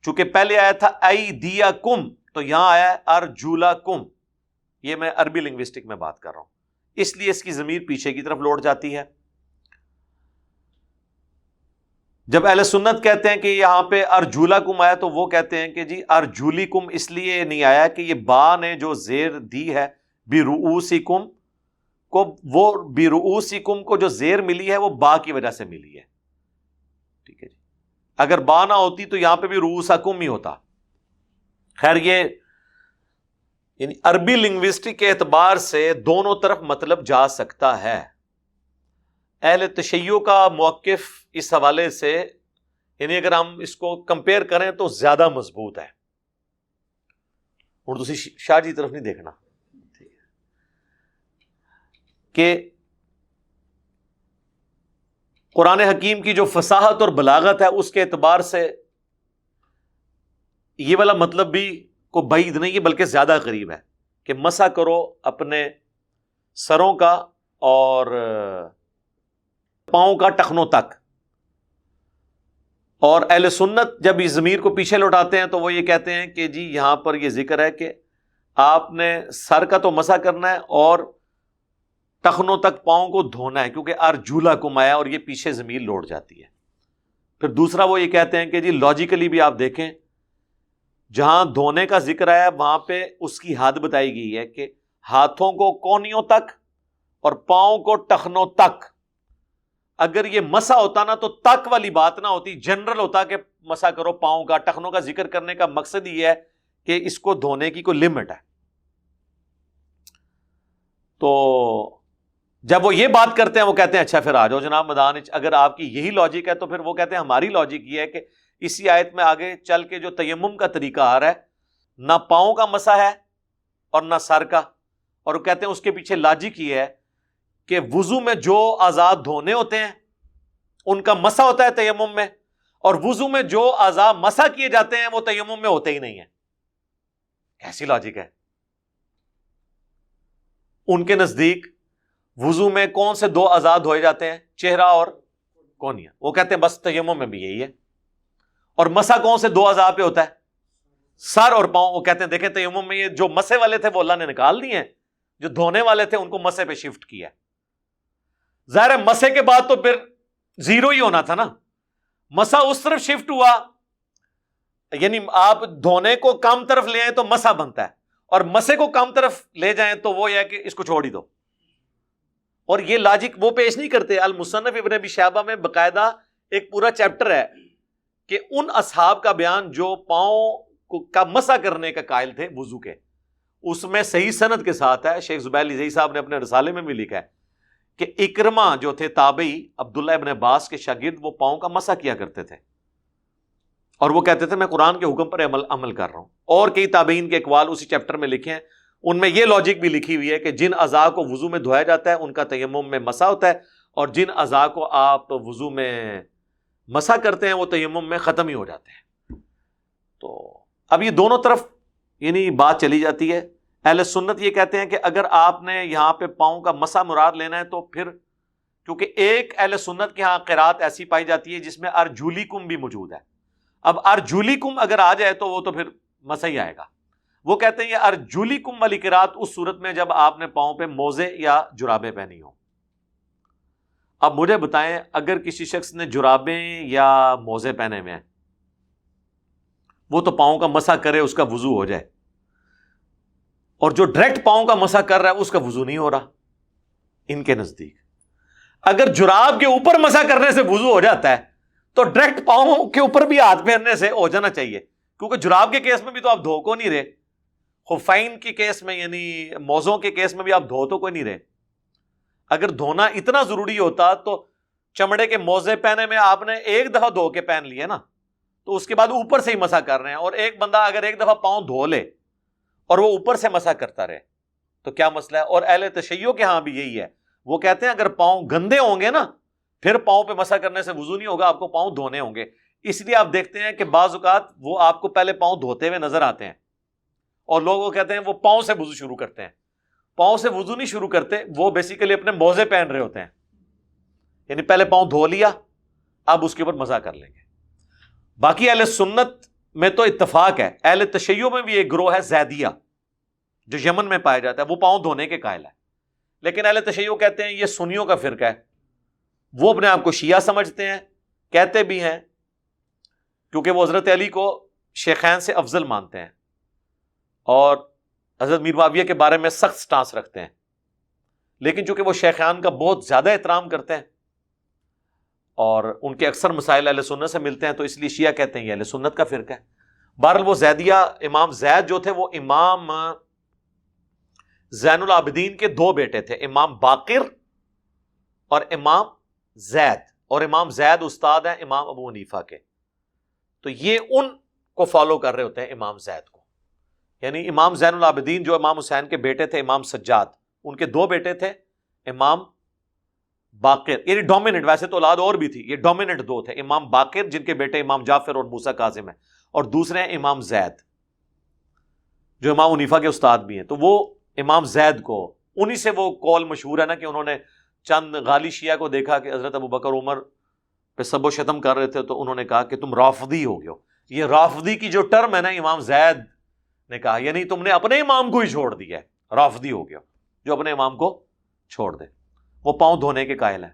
چونکہ پہلے آیا تھا ایدیاکم، تو یہاں آیا ہے ارجولاکم. یہ میں عربی لنگوسٹک میں بات کر رہا ہوں، اس لیے اس کی ضمیر پیچھے کی طرف لوٹ جاتی ہے. جب اہل سنت کہتے ہیں کہ یہاں پہ ارجولاکم آیا تو وہ کہتے ہیں کہ جی ارجولیکم اس لیے نہیں آیا کہ یہ با نے جو زیر دی ہے برؤوسکم کو، وہ برؤوسکم کو جو زیر ملی ہے وہ با کی وجہ سے ملی ہے. ٹھیک ہے جی، اگر با نہ ہوتی تو یہاں پہ بھی رؤوسکم ہی ہوتا. خیر، یہ یعنی عربی لنگوسٹک کے اعتبار سے دونوں طرف مطلب جا سکتا ہے. اہل تشیع کا موقف اس حوالے سے، یعنی اگر ہم اس کو کمپیئر کریں تو زیادہ مضبوط ہے. اور دوسری شاہ جی طرف نہیں دیکھنا کہ قرآن حکیم کی جو فصاحت اور بلاغت ہے اس کے اعتبار سے یہ والا مطلب بھی کو بعید نہیں ہے، بلکہ زیادہ قریب ہے کہ مسح کرو اپنے سروں کا اور پاؤں کا ٹخنوں تک. اور اہل سنت جب اس ضمیر کو پیچھے لوٹاتے ہیں تو وہ یہ کہتے ہیں کہ جی یہاں پر یہ ذکر ہے کہ آپ نے سر کا تو مسح کرنا ہے اور ٹخنوں تک پاؤں کو دھونا ہے، کیونکہ ارجلکم آیا اور یہ پیچھے زمین لوٹ جاتی ہے۔ پھر دوسرا وہ یہ کہتے ہیں کہ جی لاجیکلی بھی آپ دیکھیں، جہاں دھونے کا ذکر آیا وہاں پہ اس کی حد بتائی گئی ہے کہ ہاتھوں کو کونیوں تک اور پاؤں کو ٹخنوں تک۔ اگر یہ مسح ہوتا نا تو تک والی بات نہ ہوتی، جنرل ہوتا کہ مسح کرو پاؤں کا۔ ٹخنوں کا ذکر کرنے کا مقصد یہ ہے کہ اس کو دھونے کی کوئی لمٹ ہے۔ تو جب وہ یہ بات کرتے ہیں وہ کہتے ہیں اچھا پھر آ جاؤ جناب مدان، اگر آپ کی یہی لاجک ہے تو پھر وہ کہتے ہیں ہماری لاجک یہ ہے کہ اسی آیت میں آگے چل کے جو تیمم کا طریقہ آ رہا ہے، نہ پاؤں کا مسح ہے اور نہ سر کا، اور وہ کہتے ہیں اس کے پیچھے لاجک یہ ہے کہ وضو میں جو اعضاء دھونے ہوتے ہیں ان کا مسح ہوتا ہے تیمم میں، اور وضو میں جو اعضاء مسح کیے جاتے ہیں وہ تیمم میں ہوتے ہی نہیں ہیں۔ کیسی لاجک ہے؟ ان کے نزدیک وضو میں کون سے دو اعضاء دھوئے جاتے ہیں؟ چہرہ اور کونیا۔ وہ کہتے ہیں بس تیمم میں بھی یہی ہے۔ اور مسح کون سے دو اعضاء پہ ہوتا ہے؟ سر اور پاؤں۔ وہ کہتے ہیں دیکھیں تیمم میں یہ جو مسح والے تھے وہ اللہ نے نکال دیے ہیں، جو دھونے والے تھے ان کو مسح پہ شفٹ کیا۔ ظاہر ہے مسح کے بعد تو پھر زیرو ہی ہونا تھا نا، مسح اس طرف شفٹ ہوا، یعنی آپ دھونے کو کم طرف لے آئیں تو مسح بنتا ہے، اور مسح کو کم طرف لے جائیں تو وہ یہ ہے کہ اس کو چھوڑ ہی دو۔ اور یہ لاجک وہ پیش نہیں کرتے۔ المصنف ابن ابی شیبہ میں باقاعدہ ایک پورا چیپٹر ہے کہ ان اصحاب کا بیان جو پاؤں کا مسح کرنے کا قائل تھے وضو کے، اس میں صحیح سند کے ساتھ ہے، شیخ زبیر لذیذ صاحب نے اپنے رسالے میں بھی لکھا ہے کہ اکرمہ جو تھے تابعی عبداللہ ابن عباس کے شاگرد، وہ پاؤں کا مسح کیا کرتے تھے، اور وہ کہتے تھے میں قرآن کے حکم پر عمل کر رہا ہوں۔ اور کئی تابعین کے اقوال اسی چیپٹر میں لکھے ہیں، ان میں یہ لاجک بھی لکھی ہوئی ہے کہ جن اعضاء کو وضو میں دھویا جاتا ہے ان کا تیمم میں مسح ہوتا ہے، اور جن اعضاء کو آپ وضو میں مسح کرتے ہیں وہ تیمم میں ختم ہی ہو جاتے ہیں۔ تو اب یہ دونوں طرف یعنی بات چلی جاتی ہے۔ اہل سنت یہ کہتے ہیں کہ اگر آپ نے یہاں پہ پاؤں کا مسح مراد لینا ہے تو پھر، کیونکہ ایک اہل سنت کے ہاں قرات ایسی پائی جاتی ہے جس میں ارجلکم بھی موجود ہے، اب ارجلکم اگر آ جائے تو وہ تو پھر مسح ہی آئے گا۔ وہ کہتے ہیں یہ ارجلکم والی قرات اس صورت میں جب آپ نے پاؤں پہ موزے یا جرابیں پہنی ہوں۔ اب مجھے بتائیں اگر کسی شخص نے جرابیں یا موزے پہنے ہوئے ہیں، وہ تو پاؤں کا مسح کرے اس کا وضو ہو جائے، اور جو ڈائریکٹ پاؤں کا مسح کر رہا ہے اس کا وضو نہیں ہو رہا ان کے نزدیک۔ اگر جراب کے اوپر مسح کرنے سے وضو ہو جاتا ہے تو ڈائریکٹ پاؤں کے اوپر بھی ہاتھ پھیرنے سے ہو جانا چاہیے، کیونکہ جراب کے کیس میں بھی تو آپ دھو کو نہیں رہے، خفین کے کیس میں یعنی موزوں کے کیس میں بھی آپ دھو تو کوئی نہیں رہے۔ اگر دھونا اتنا ضروری ہوتا تو چمڑے کے موزے پہنے میں آپ نے ایک دفعہ دھو کے پہن لیے نا، تو اس کے بعد اوپر سے ہی مسح کر رہے ہیں، اور ایک بندہ اگر ایک دفعہ پاؤں دھو لے اور وہ اوپر سے مسح کرتا رہے تو کیا مسئلہ ہے؟ اور اہل تشیع کے ہاں بھی یہی ہے، وہ کہتے ہیں اگر پاؤں گندے ہوں گے نا پھر پاؤں پہ مسح کرنے سے وضو نہیں ہوگا، آپ کو پاؤں دھونے ہوں گے۔ اس لیے آپ دیکھتے ہیں کہ بعض اوقات وہ آپ کو پہلے پاؤں دھوتے ہوئے نظر آتے ہیں، اور لوگ وہ کہتے ہیں وہ پاؤں سے وضو شروع کرتے ہیں۔ پاؤں سے وضو نہیں شروع کرتے، وہ بیسیکلی اپنے موزے پہن رہے ہوتے ہیں، یعنی پہلے پاؤں دھو لیا اب اس کے اوپر مسح کر لیں گے۔ باقی اہل سنت میں تو اتفاق ہے، اہل تشیع میں بھی ایک گروہ ہے زیدیہ جو یمن میں پایا جاتا ہے، وہ پاؤں دھونے کے قائل ہے، لیکن اہل تشیع کہتے ہیں یہ سنیوں کا فرقہ ہے، وہ اپنے آپ کو شیعہ سمجھتے ہیں، کہتے بھی ہیں کیونکہ وہ حضرت علی کو شیخین سے افضل مانتے ہیں اور حضرت میر معاویہ کے بارے میں سخت سٹانس رکھتے ہیں، لیکن چونکہ وہ شیخان کا بہت زیادہ احترام کرتے ہیں اور ان کے اکثر مسائل اہل سنت سے ملتے ہیں تو اس لیے شیعہ کہتے ہیں یہ اہل سنت کا فرقہ ہے۔ بہرحال وہ زیدیہ، امام زید جو تھے وہ امام زین العابدین کے دو بیٹے تھے، امام باقر اور امام زید، اور امام زید استاد ہیں امام ابو حنیفہ کے، تو یہ ان کو فالو کر رہے ہوتے ہیں امام زید کو، یعنی امام زین العابدین جو امام حسین کے بیٹے تھے امام سجاد، ان کے دو بیٹے تھے امام باقر، یعنی ڈومیننٹ، ویسے تو اولاد اور بھی تھی، یہ ڈومیننٹ دو تھے، امام باقر جن کے بیٹے امام جعفر اور موسیٰ کاظم ہیں، اور دوسرے ہیں امام زید جو امام حنیفہ کے استاد بھی ہیں۔ تو وہ امام زید کو، انہی سے وہ قول مشہور ہے نا کہ انہوں نے چند غالی شیعہ کو دیکھا کہ حضرت ابو بکر عمر پہ سب و شتم کر رہے تھے، تو انہوں نے کہا کہ تم رافضی ہو گئے ہو۔ یہ رافضی کی جو ٹرم ہے نا امام زید نے کہا، یعنی تم نے اپنے امام کو ہی چھوڑ دیا ہے، رافضی ہو گیا جو اپنے امام کو چھوڑ دے، وہ پاؤں دھونے کے قائل ہیں۔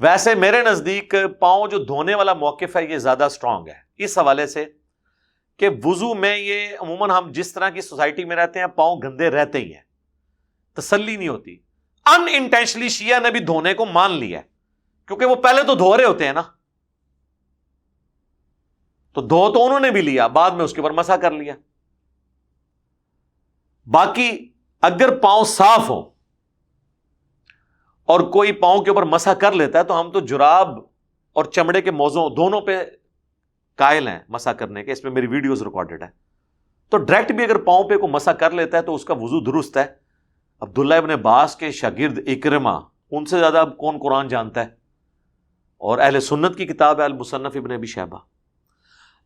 ویسے میرے نزدیک پاؤں جو دھونے والا موقف ہے یہ زیادہ سٹرونگ ہے، اس حوالے سے کہ وضو میں یہ عموماً ہم جس طرح کی سوسائٹی میں رہتے ہیں پاؤں گندے رہتے ہی ہیں، تسلی نہیں ہوتی۔ ان انٹینشنلی شیعہ نے بھی دھونے کو مان لیا ہے، کیونکہ وہ پہلے تو دھو رہے ہوتے ہیں نا، تو دھو تو انہوں نے بھی لیا، بعد میں اس کے اوپر مسح کر لیا۔ باقی اگر پاؤں صاف ہو اور کوئی پاؤں کے اوپر مسح کر لیتا ہے تو ہم تو جراب اور چمڑے کے موزوں دونوں پہ قائل ہیں مسح کرنے کے، اس میں میری ویڈیوز ریکارڈڈ ہے۔ تو ڈائریکٹ بھی اگر پاؤں پہ کو مسح کر لیتا ہے تو اس کا وضو درست ہے۔ عبداللہ ابن عباس کے شاگرد اکرمہ، ان سے زیادہ اب کون قرآن جانتا ہے، اور اہل سنت کی کتاب ہے المصنف ابن ابی شیبہ۔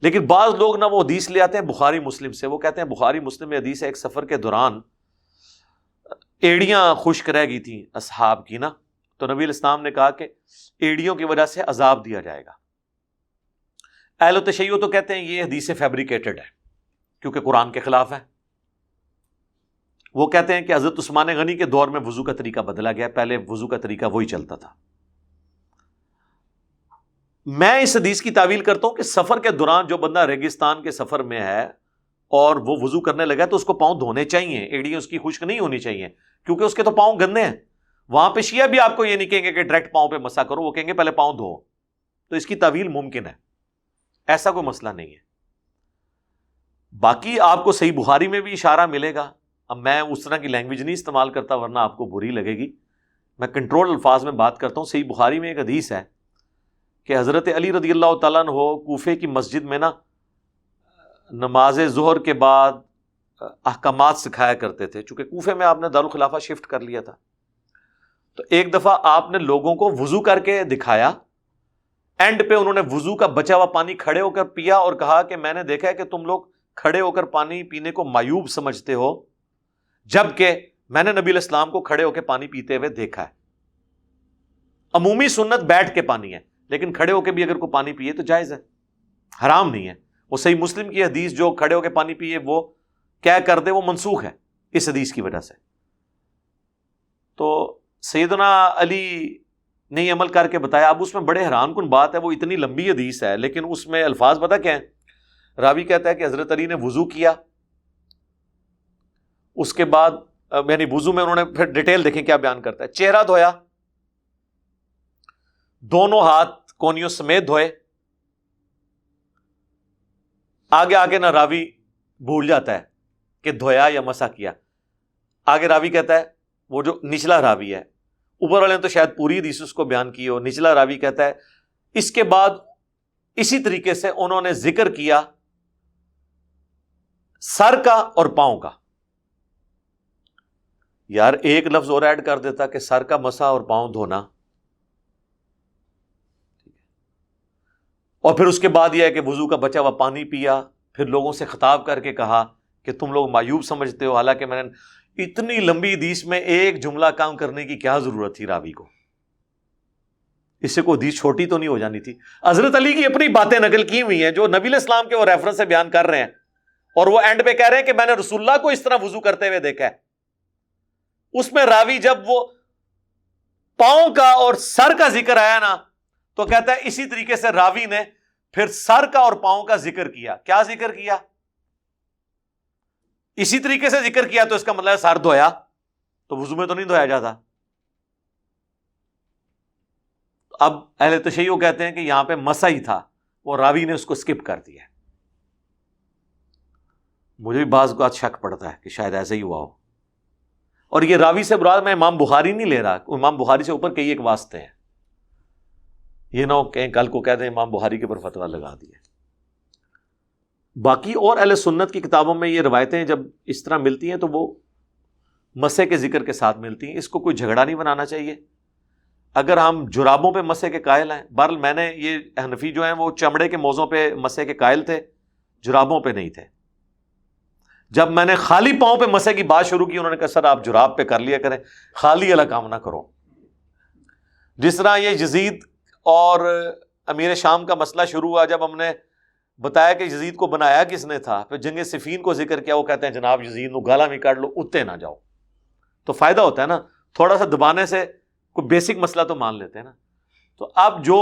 لیکن بعض لوگ نا وہ حدیث لے آتے ہیں بخاری مسلم سے، وہ کہتے ہیں بخاری مسلم میں حدیث ہے ایک سفر کے دوران ایڑیاں خشک رہ گئی تھیں اصحاب کی نا، تو نبی الاسلام نے کہا کہ ایڑیوں کی وجہ سے عذاب دیا جائے گا۔ اہل تشیع تو کہتے ہیں یہ حدیث فیبریکیٹڈ ہے کیونکہ قرآن کے خلاف ہے۔ وہ کہتے ہیں کہ حضرت عثمان غنی کے دور میں وضو کا طریقہ بدلا گیا، پہلے وضو کا طریقہ وہی چلتا تھا۔ میں اس حدیث کی تعویل کرتا ہوں کہ سفر کے دوران جو بندہ ریگستان کے سفر میں ہے اور وہ وضو کرنے لگا تو اس کو پاؤں دھونے چاہیے، ایڑیاں اس کی خشک نہیں ہونی چاہیے، کیونکہ اس کے تو پاؤں گندے ہیں۔ وہاں پہ شیعہ بھی آپ کو یہ نہیں کہیں گے کہ ڈائریکٹ پاؤں پہ مسح کرو، وہ کہیں گے پہلے پاؤں دھو، تو اس کی تعویل ممکن ہے، ایسا کوئی مسئلہ نہیں ہے۔ باقی آپ کو صحیح بخاری میں بھی اشارہ ملے گا، اب میں اس طرح کی لینگویج نہیں استعمال کرتا ورنہ آپ کو بری لگے گی، میں کنٹرول الفاظ میں بات کرتا ہوں۔ صحیح بخاری میں ایک حدیث ہے کہ حضرت علی رضی اللہ تعالیٰ عنہ کوفے کی مسجد میں نا نماز ظہر کے بعد احکامات سکھایا کرتے تھے، چونکہ کوفے میں آپ نے دارالخلافہ شفٹ کر لیا تھا، تو ایک دفعہ آپ نے لوگوں کو وضو کر کے دکھایا، اینڈ پہ انہوں نے وضو کا بچا ہوا پانی کھڑے ہو کر پیا اور کہا کہ میں نے دیکھا ہے کہ تم لوگ کھڑے ہو کر پانی پینے کو معیوب سمجھتے ہو، جبکہ میں نے نبی الاسلام کو کھڑے ہو کے پانی پیتے ہوئے دیکھا ہے۔ عمومی سنت بیٹھ کے پانی ہے، لیکن کھڑے ہو کے بھی اگر کوئی پانی پیے تو جائز ہے، حرام نہیں ہے۔ وہ صحیح مسلم کی حدیث جو کھڑے ہو کے پانی پیے وہ کیا کر دے، وہ منسوخ ہے اس حدیث کی وجہ سے۔ تو سیدنا علی نے یہ عمل کر کے بتایا۔ اب اس میں بڑے حیران کن بات ہے، وہ اتنی لمبی حدیث ہے لیکن اس میں الفاظ پتہ کیا ہیں؟ راوی کہتا ہے کہ حضرت علی نے وضو کیا، اس کے بعد یعنی وضو میں انہوں نے پھر ڈیٹیل دیکھیں کیا بیان کرتا ہے، چہرہ دھویا، دونوں ہاتھ کونیوں سمیت دھوئے۔ آگے نہ راوی بھول جاتا ہے کہ دھویا یا مسح کیا، آگے راوی کہتا ہے، وہ جو نچلا راوی ہے، اوپر والے نے تو شاید پوری حدیث اس کو بیان کی ہو، نچلا راوی کہتا ہے اس کے بعد اسی طریقے سے انہوں نے ذکر کیا سر کا اور پاؤں کا۔ یار ایک لفظ اور ایڈ کر دیتا کہ سر کا مسح اور پاؤں دھونا، اور پھر اس کے بعد یہ ہے کہ وضو کا بچا ہوا پانی پیا، پھر لوگوں سے خطاب کر کے کہا کہ تم لوگ معیوب سمجھتے ہو، حالانکہ میں نے اتنی لمبی حدیث میں ایک جملہ کام کرنے کی کیا ضرورت تھی راوی کو؟ اس سے کوئی حدیث چھوٹی تو نہیں ہو جانی تھی؟ حضرت علی کی اپنی باتیں نقل کی ہوئی ہیں جو نبی علیہ السلام کے وہ ریفرنس سے بیان کر رہے ہیں، اور وہ اینڈ پہ کہہ رہے ہیں کہ میں نے رسول اللہ کو اس طرح وضو کرتے ہوئے دیکھا ہے۔ اس میں راوی جب وہ پاؤں کا اور سر کا ذکر آیا نا تو کہتا ہے اسی طریقے سے راوی نے پھر سر کا اور پاؤں کا ذکر کیا۔ کیا ذکر کیا؟ اسی طریقے سے ذکر کیا تو اس کا مطلب ہے سر دھویا، تو وضو میں تو نہیں دھویا جاتا۔ اب اہل تشیع کہتے ہیں کہ یہاں پہ مسح ہی تھا، وہ راوی نے اس کو سکپ کر دیا۔ مجھے بھی بعض اوقات شک پڑتا ہے کہ شاید ایسے ہی ہوا ہو، اور یہ راوی سے مراد میں امام بخاری نہیں لے رہا، امام بخاری سے اوپر کئی ایک واسطے ہیں، یہ نہ ہو کہیں کل کو کہہ دیں امام بخاری کے اوپر فتویٰ لگا دیے۔ باقی اور اہل سنت کی کتابوں میں یہ روایتیں جب اس طرح ملتی ہیں تو وہ مسح کے ذکر کے ساتھ ملتی ہیں، اس کو کوئی جھگڑا نہیں بنانا چاہیے۔ اگر ہم جرابوں پہ مسح کے قائل ہیں، بہرحال میں نے یہ حنفی جو ہیں وہ چمڑے کے موزوں پہ مسح کے قائل تھے، جرابوں پہ نہیں تھے۔ جب میں نے خالی پاؤں پہ مسح کی بات شروع کی انہوں نے کہا سر آپ جراب پہ کر لیا کریں، خالی والا کام نہ کرو۔ جس طرح یہ یزید اور امیر شام کا مسئلہ شروع ہوا، جب ہم نے بتایا کہ یزید کو بنایا کس نے تھا، پھر جنگ صفین کو ذکر کیا، وہ کہتے ہیں جناب یزید نو گالا میں کاٹ لو اتے نہ جاؤ. تو فائدہ ہوتا ہے نا تھوڑا سا دبانے سے، کوئی بیسک مسئلہ تو مان لیتے ہیں نا. تو اب جو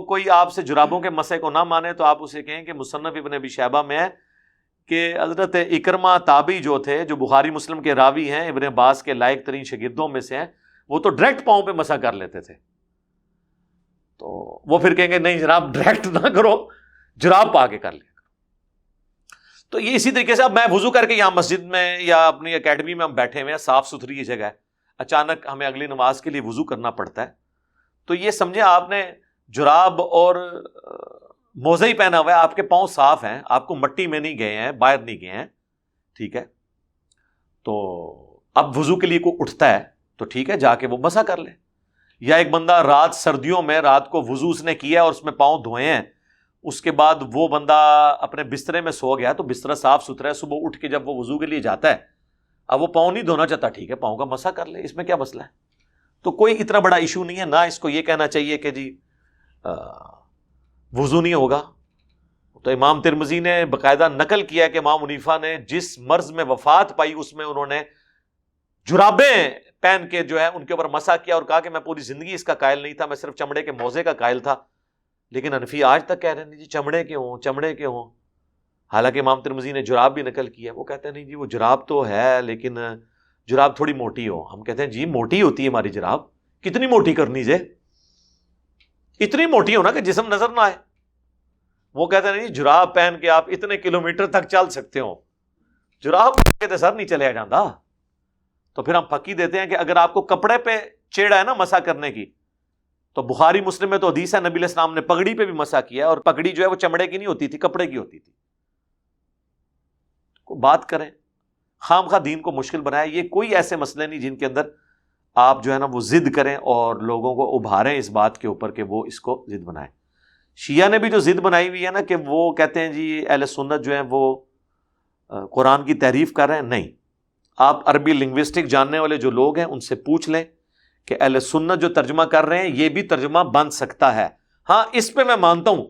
کوئی آپ سے جرابوں کے مسئلے کو نہ مانے تو آپ اسے کہیں کہ مصنف ابن ابی شیبہ میں ہے کہ حضرت اکرمہ تابعی جو تھے، جو بخاری مسلم کے راوی ہیں، ابن عباس کے لائق ترین شاگردوں میں سے ہیں، وہ تو ڈائریکٹ پاؤں پہ مسح کر لیتے تھے. تو وہ پھر کہیں گے نہیں جناب ڈائریکٹ نہ کرو، جراب پا کے کر لیا. تو یہ اسی طریقے سے اب میں وضو کر کے یہاں مسجد میں یا اپنی اکیڈمی میں ہم بیٹھے ہوئے ہیں، صاف ستھری یہ جگہ ہے، اچانک ہمیں اگلی نماز کے لیے وضو کرنا پڑتا ہے، تو یہ سمجھے آپ نے جراب اور موزہ ہی پہنا ہوا ہے، آپ کے پاؤں صاف ہیں، آپ کو مٹی میں نہیں گئے ہیں، باہر نہیں گئے ہیں، ٹھیک ہے. تو اب وضو کے لیے کوئی اٹھتا ہے تو ٹھیک ہے، جا کے وہ مسح کر لے. یا ایک بندہ رات سردیوں میں رات کو وضو اس نے کیا اور اس میں پاؤں دھوئے ہیں، اس کے بعد وہ بندہ اپنے بسترے میں سو گیا تو بسترا صاف ستھرا ہے، صبح اٹھ کے جب وہ وضو کے لیے جاتا ہے اب وہ پاؤں نہیں دھونا چاہتا، ٹھیک ہے پاؤں کا مسح کر لے، اس میں کیا مسئلہ ہے. تو کوئی اتنا بڑا ایشو نہیں ہے، نہ اس کو یہ کہنا چاہیے کہ جی وضو نہیں ہوگا. تو امام ترمذی نے باقاعدہ نقل کیا کہ امام حنیفہ نے جس مرض میں وفات پائی اس میں انہوں نے جرابیں پہن کے جو ہے ان کے اوپر مسح کیا اور کہا کہ میں پوری زندگی اس کا قائل نہیں تھا، میں صرف چمڑے کے موزے کا قائل تھا. لیکن حنفی آج تک کہہ رہے ہیں جی چمڑے کے ہوں، چمڑے کے ہوں. حالانکہ امام ترمذی نے جراب بھی نقل کیا، وہ کہتے ہیں نہیں جی وہ جراب تو ہے لیکن جراب تھوڑی موٹی ہو. ہم کہتے ہیں جی موٹی ہوتی ہے ہماری جراب، کتنی موٹی کرنی جے، اتنی موٹی ہو نا کہ جسم نظر نہ آئے. وہ کہتے ہیں نہیں جراب پہن کے آپ اتنے کلومیٹر تک چل سکتے ہو، جراب کہتے سر نہیں چلے جاتا. تو پھر ہم پکی دیتے ہیں کہ اگر آپ کو کپڑے پہ چیڑا ہے نا مسح کرنے کی، تو بخاری مسلم میں تو حدیث ہے نبی علیہ السلام نے پگڑی پہ بھی مسح کیا، اور پگڑی جو ہے وہ چمڑے کی نہیں ہوتی تھی، کپڑے کی ہوتی تھی. بات کریں خام خواہ دین کو مشکل بنائے، یہ کوئی ایسے مسئلے نہیں جن کے اندر آپ جو ہے نا وہ ضد کریں اور لوگوں کو ابھاریں اس بات کے اوپر کہ وہ اس کو ضد بنائیں. شیعہ نے بھی جو ضد بنائی ہوئی ہے نا کہ وہ کہتے ہیں جی اہل سنت جو ہیں وہ قرآن کی تحریف کر رہے ہیں. نہیں، آپ عربی لنگوسٹک جاننے والے جو لوگ ہیں ان سے پوچھ لیں کہ اہل سنت جو ترجمہ کر رہے ہیں یہ بھی ترجمہ بن سکتا ہے. ہاں اس پہ میں مانتا ہوں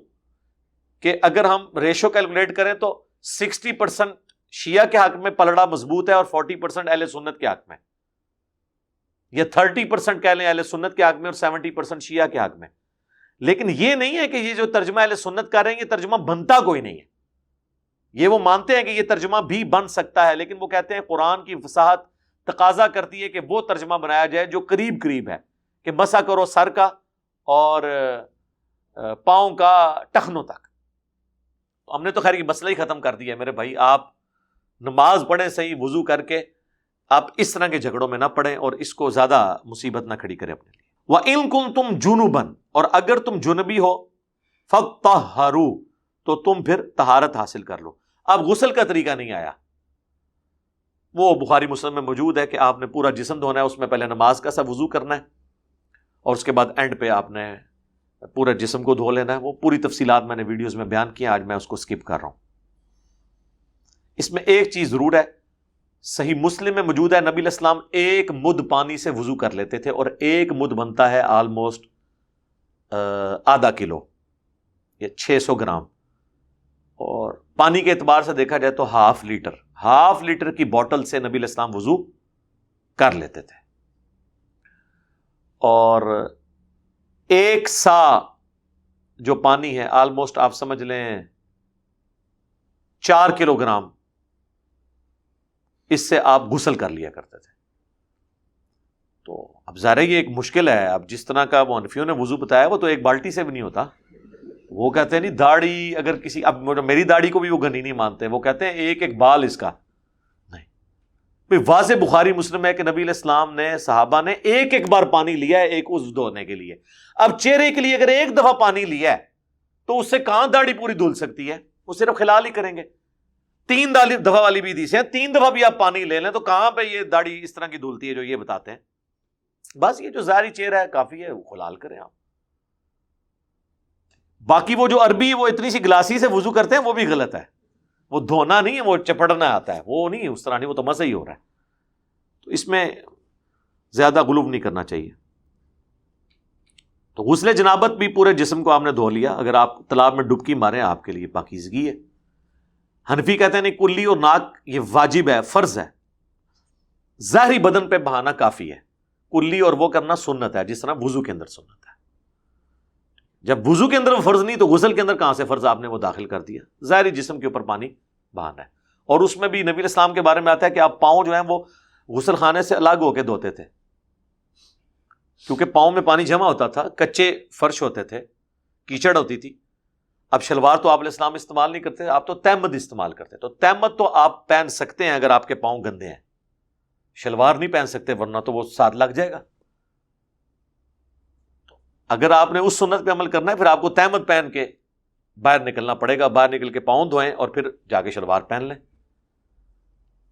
کہ اگر ہم ریشو کیلکولیٹ کریں تو 60% شیعہ کے حق میں پلڑا مضبوط ہے اور 40% اہل سنت کے حق میں، یا 30% کہہ لیں اہل سنت کے حق میں اور 70% شیعہ کے حق میں. لیکن یہ نہیں ہے کہ یہ جو ترجمہ اہل سنت کر رہے ہیں یہ ترجمہ بنتا کوئی نہیں ہے. یہ وہ مانتے ہیں کہ یہ ترجمہ بھی بن سکتا ہے، لیکن وہ کہتے ہیں قرآن کی فصاحت تقاضا کرتی ہے کہ وہ ترجمہ بنایا جائے جو قریب قریب ہے، کہ مسح کرو سر کا اور پاؤں کا ٹخنوں تک. ہم نے تو خیر یہ مسئلہ ہی ختم کر دیا ہے میرے بھائی. آپ نماز پڑھیں صحیح وضو کر کے، آپ اس طرح کے جھگڑوں میں نہ پڑیں اور اس کو زیادہ مصیبت نہ کھڑی کریں اپنے لیے. وَإِن كُنتُمْ جُنُبًا، اور اگر تم جنبی ہو، فَطَّهَّرُوا، تو تم پھر طہارت حاصل کر لو. اب غسل کا طریقہ نہیں آیا، وہ بخاری مسلم میں موجود ہے کہ آپ نے پورا جسم دھونا ہے، اس میں پہلے نماز کا سا وضو کرنا ہے اور اس کے بعد اینڈ پہ آپ نے پورا جسم کو دھو لینا ہے. وہ پوری تفصیلات میں نے ویڈیوز میں بیان کی ہیں، آج میں اس کو سکپ کر رہا ہوں. اس میں ایک چیز ضرور ہے، صحیح مسلم میں موجود ہے نبی علیہ السلام ایک مد پانی سے وضو کر لیتے تھے، اور ایک مد بنتا ہے آلموسٹ آدھا کلو یا 600 گرام، اور پانی کے اعتبار سے دیکھا جائے تو ہاف لیٹر کی بوٹل سے نبی علیہ السلام وضو کر لیتے تھے. اور ایک سا جو پانی ہے آلموسٹ آپ سمجھ لیں 4 کلو گرام، اس سے آپ غسل کر لیا کرتے تھے. تو اب ظاہر یہ ایک مشکل ہے، اب جس طرح کا وہ حنفیوں نے وضو بتایا وہ تو ایک بالٹی سے بھی نہیں ہوتا. وہ کہتے ہیں نہیں داڑھی اگر کسی، اب میری داڑھی کو بھی وہ گھنی نہیں مانتے، وہ کہتے ہیں ایک ایک بال اس کا نہیں. واضح بخاری مسلم ہے کہ نبی علیہ السلام نے صحابہ نے ایک ایک بار پانی لیا ہے ایک عضو دھونے کے لیے. اب چہرے کے لیے اگر ایک دفعہ پانی لیا ہے تو اس سے کہاں داڑھی پوری دھل سکتی ہے، وہ صرف خلال ہی کریں گے. 3 دفعہ والی بھی حدیث ہے، 3 دفعہ بھی آپ پانی لے لیں تو کہاں پہ یہ داڑھی اس طرح کی دھلتی ہے جو یہ بتاتے ہیں. بس یہ جو ظاہری چہرہ ہے کافی ہے، وہ خلال کریں آپ. باقی وہ جو عربی وہ اتنی سی گلاسی سے وضو کرتے ہیں وہ بھی غلط ہے، وہ دھونا نہیں ہے، وہ چپڑنا آتا ہے، وہ نہیں اس طرح نہیں، وہ تو مزہ ہی ہو رہا ہے. تو اس میں زیادہ غلو نہیں کرنا چاہیے. تو غسل جنابت بھی پورے جسم کو آپ نے دھو لیا، اگر آپ تالاب میں ڈبکی ماریں آپ کے لیے پاکیزگی ہے۔ حنفی کہتے ہیں نہیں، کلی اور ناک یہ واجب ہے، فرض ہے، ظاہری بدن پہ بہانا کافی ہے، کلی اور وہ کرنا سنت ہے، جس طرح وضو کے اندر سنت ہے۔ جب وضو کے اندر وہ فرض نہیں تو غسل کے اندر کہاں سے فرض آپ نے وہ داخل کر دیا؟ ظاہری جسم کے اوپر پانی بہانا ہے۔ اور اس میں بھی نبی علیہ السلام کے بارے میں آتا ہے کہ آپ پاؤں جو ہیں وہ غسل خانے سے الگ ہو کے دھوتے تھے، کیونکہ پاؤں میں پانی جمع ہوتا تھا، کچے فرش ہوتے تھے، کیچڑ ہوتی تھی۔ اب شلوار تو آپ علیہ السلام استعمال نہیں کرتے، آپ تو تہمد استعمال کرتے، تو تہمد تو آپ پہن سکتے ہیں اگر آپ کے پاؤں گندے ہیں، شلوار نہیں پہن سکتے ورنہ تو وہ ساتھ لگ جائے گا۔ اگر آپ نے اس سنت پہ عمل کرنا ہے پھر آپ کو تہمد پہن کے باہر نکلنا پڑے گا، باہر نکل کے پاؤں دھوئیں اور پھر جا کے شلوار پہن لیں۔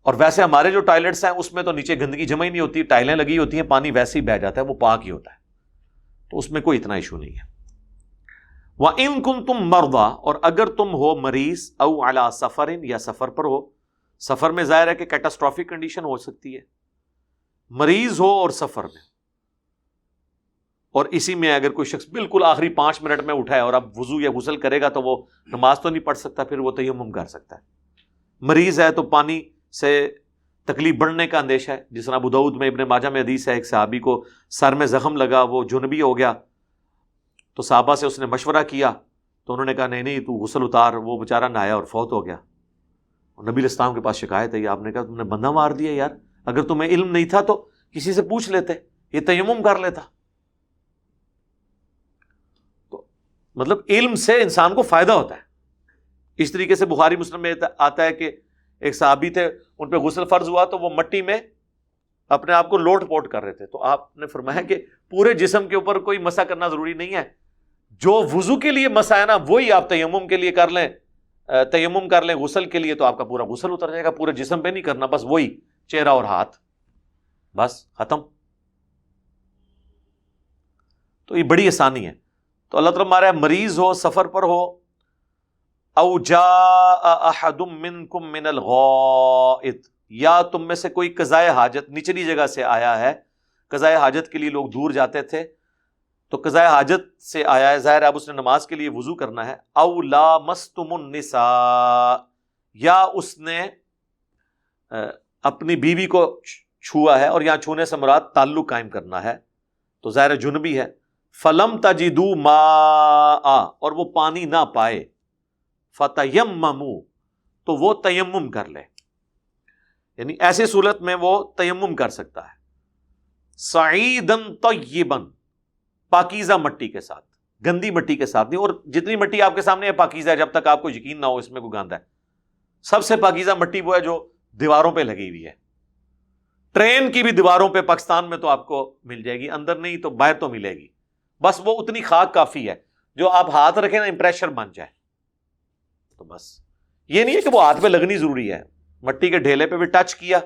اور ویسے ہمارے جو ٹوائلٹس ہیں اس میں تو نیچے گندگی جمع ہی نہیں ہوتی، ٹائلیں لگی ہوتی ہیں، پانی ویسے ہی بہہ جاتا ہے، وہ پاک ہی ہوتا ہے، تو اس میں کوئی اتنا ایشو نہیں ہے۔ وَإِن كُنتُم مَرْضَىٰ، اور اگر تم ہو مریض، او علی سفر، یا سفر پر ہو، سفر میں ظاہر ہے کہ کیٹاسٹرافک کنڈیشن ہو سکتی ہے، مریض ہو اور سفر میں، اور اسی میں اگر کوئی شخص بالکل آخری 5 منٹ میں اٹھا ہے اور اب وضو یا غسل کرے گا تو وہ نماز تو نہیں پڑھ سکتا، پھر وہ تیمم کر سکتا ہے۔ مریض ہے تو پانی سے تکلیف بڑھنے کا اندیشہ ہے، جس طرح ابو داؤد میں، ابن ماجہ میں حدیث ہے، ایک صحابی کو سر میں زخم لگا، وہ جنبی ہو گیا، تو صحابہ سے اس نے مشورہ کیا تو انہوں نے کہا نہیں نہیں تو غسل اتار، وہ بیچارہ نہایا اور فوت ہو گیا۔ اور نبی علیہ السلام کے پاس شکایت ہے، آپ نے کہا تم نے بندہ مار دیا یار، اگر تمہیں علم نہیں تھا تو کسی سے پوچھ لیتے، یہ تیمم کر لیتا۔ تو مطلب علم سے انسان کو فائدہ ہوتا ہے۔ اس طریقے سے بخاری مسلم میں آتا ہے کہ ایک صحابی تھے، ان پہ غسل فرض ہوا تو وہ مٹی میں اپنے آپ کو لوٹ پوٹ کر رہے تھے، تو آپ نے فرمایا کہ پورے جسم کے اوپر کوئی مسح کرنا ضروری نہیں ہے، جو وضو کے لیے مسح ہے نا وہی آپ تیمم کے لیے کر لیں، تیمم کر لیں غسل کے لیے، تو آپ کا پورا غسل اتر جائے گا، پورے جسم پہ نہیں کرنا، بس وہی چہرہ اور ہاتھ، بس ختم۔ تو یہ بڑی آسانی ہے۔ تو اللہ تعالیٰ ہمارا مریض ہو، سفر پر ہو، او جاء احد منکم من الغائط، یا تم میں سے کوئی قضائے حاجت، نچلی جگہ سے آیا ہے، قضائے حاجت کے لیے لوگ دور جاتے تھے، تو قضائے حاجت سے آیا ہے، ظاہر اب اس نے نماز کے لیے وضو کرنا ہے، او لامستم النساء، یا اس نے اپنی بیوی کو چھوا ہے، اور یہاں چھونے سے مراد تعلق قائم کرنا ہے، تو ظاہر جنبی ہے، فلم تجدوا ماء، اور وہ پانی نہ پائے، فتیمموا، تو وہ تیمم کر لے، یعنی ایسی صورت میں وہ تیمم کر سکتا ہے، صعیدا طیبا، پاکیزہ مٹی کے ساتھ، گندی مٹی کے ساتھ نہیں، اور جتنی مٹی آپ کے سامنے ہے پاکیزہ ہے، جب تک آپ کو یقین نہ ہو اس میں کوئی گاندھ ہے۔ سب سے پاکیزہ مٹی وہ ہے جو دیواروں پہ لگی ہوئی ہے، ٹرین کی بھی دیواروں پہ پاکستان میں تو آپ کو مل جائے گی، اندر نہیں تو باہر تو ملے گی، بس وہ اتنی خاک کافی ہے جو آپ ہاتھ رکھیں نا امپریشر بن جائے، تو بس یہ نہیں ہے کہ وہ ہاتھ پہ لگنی ضروری ہے، مٹی کے ڈھیلے پہ بھی ٹچ کیا،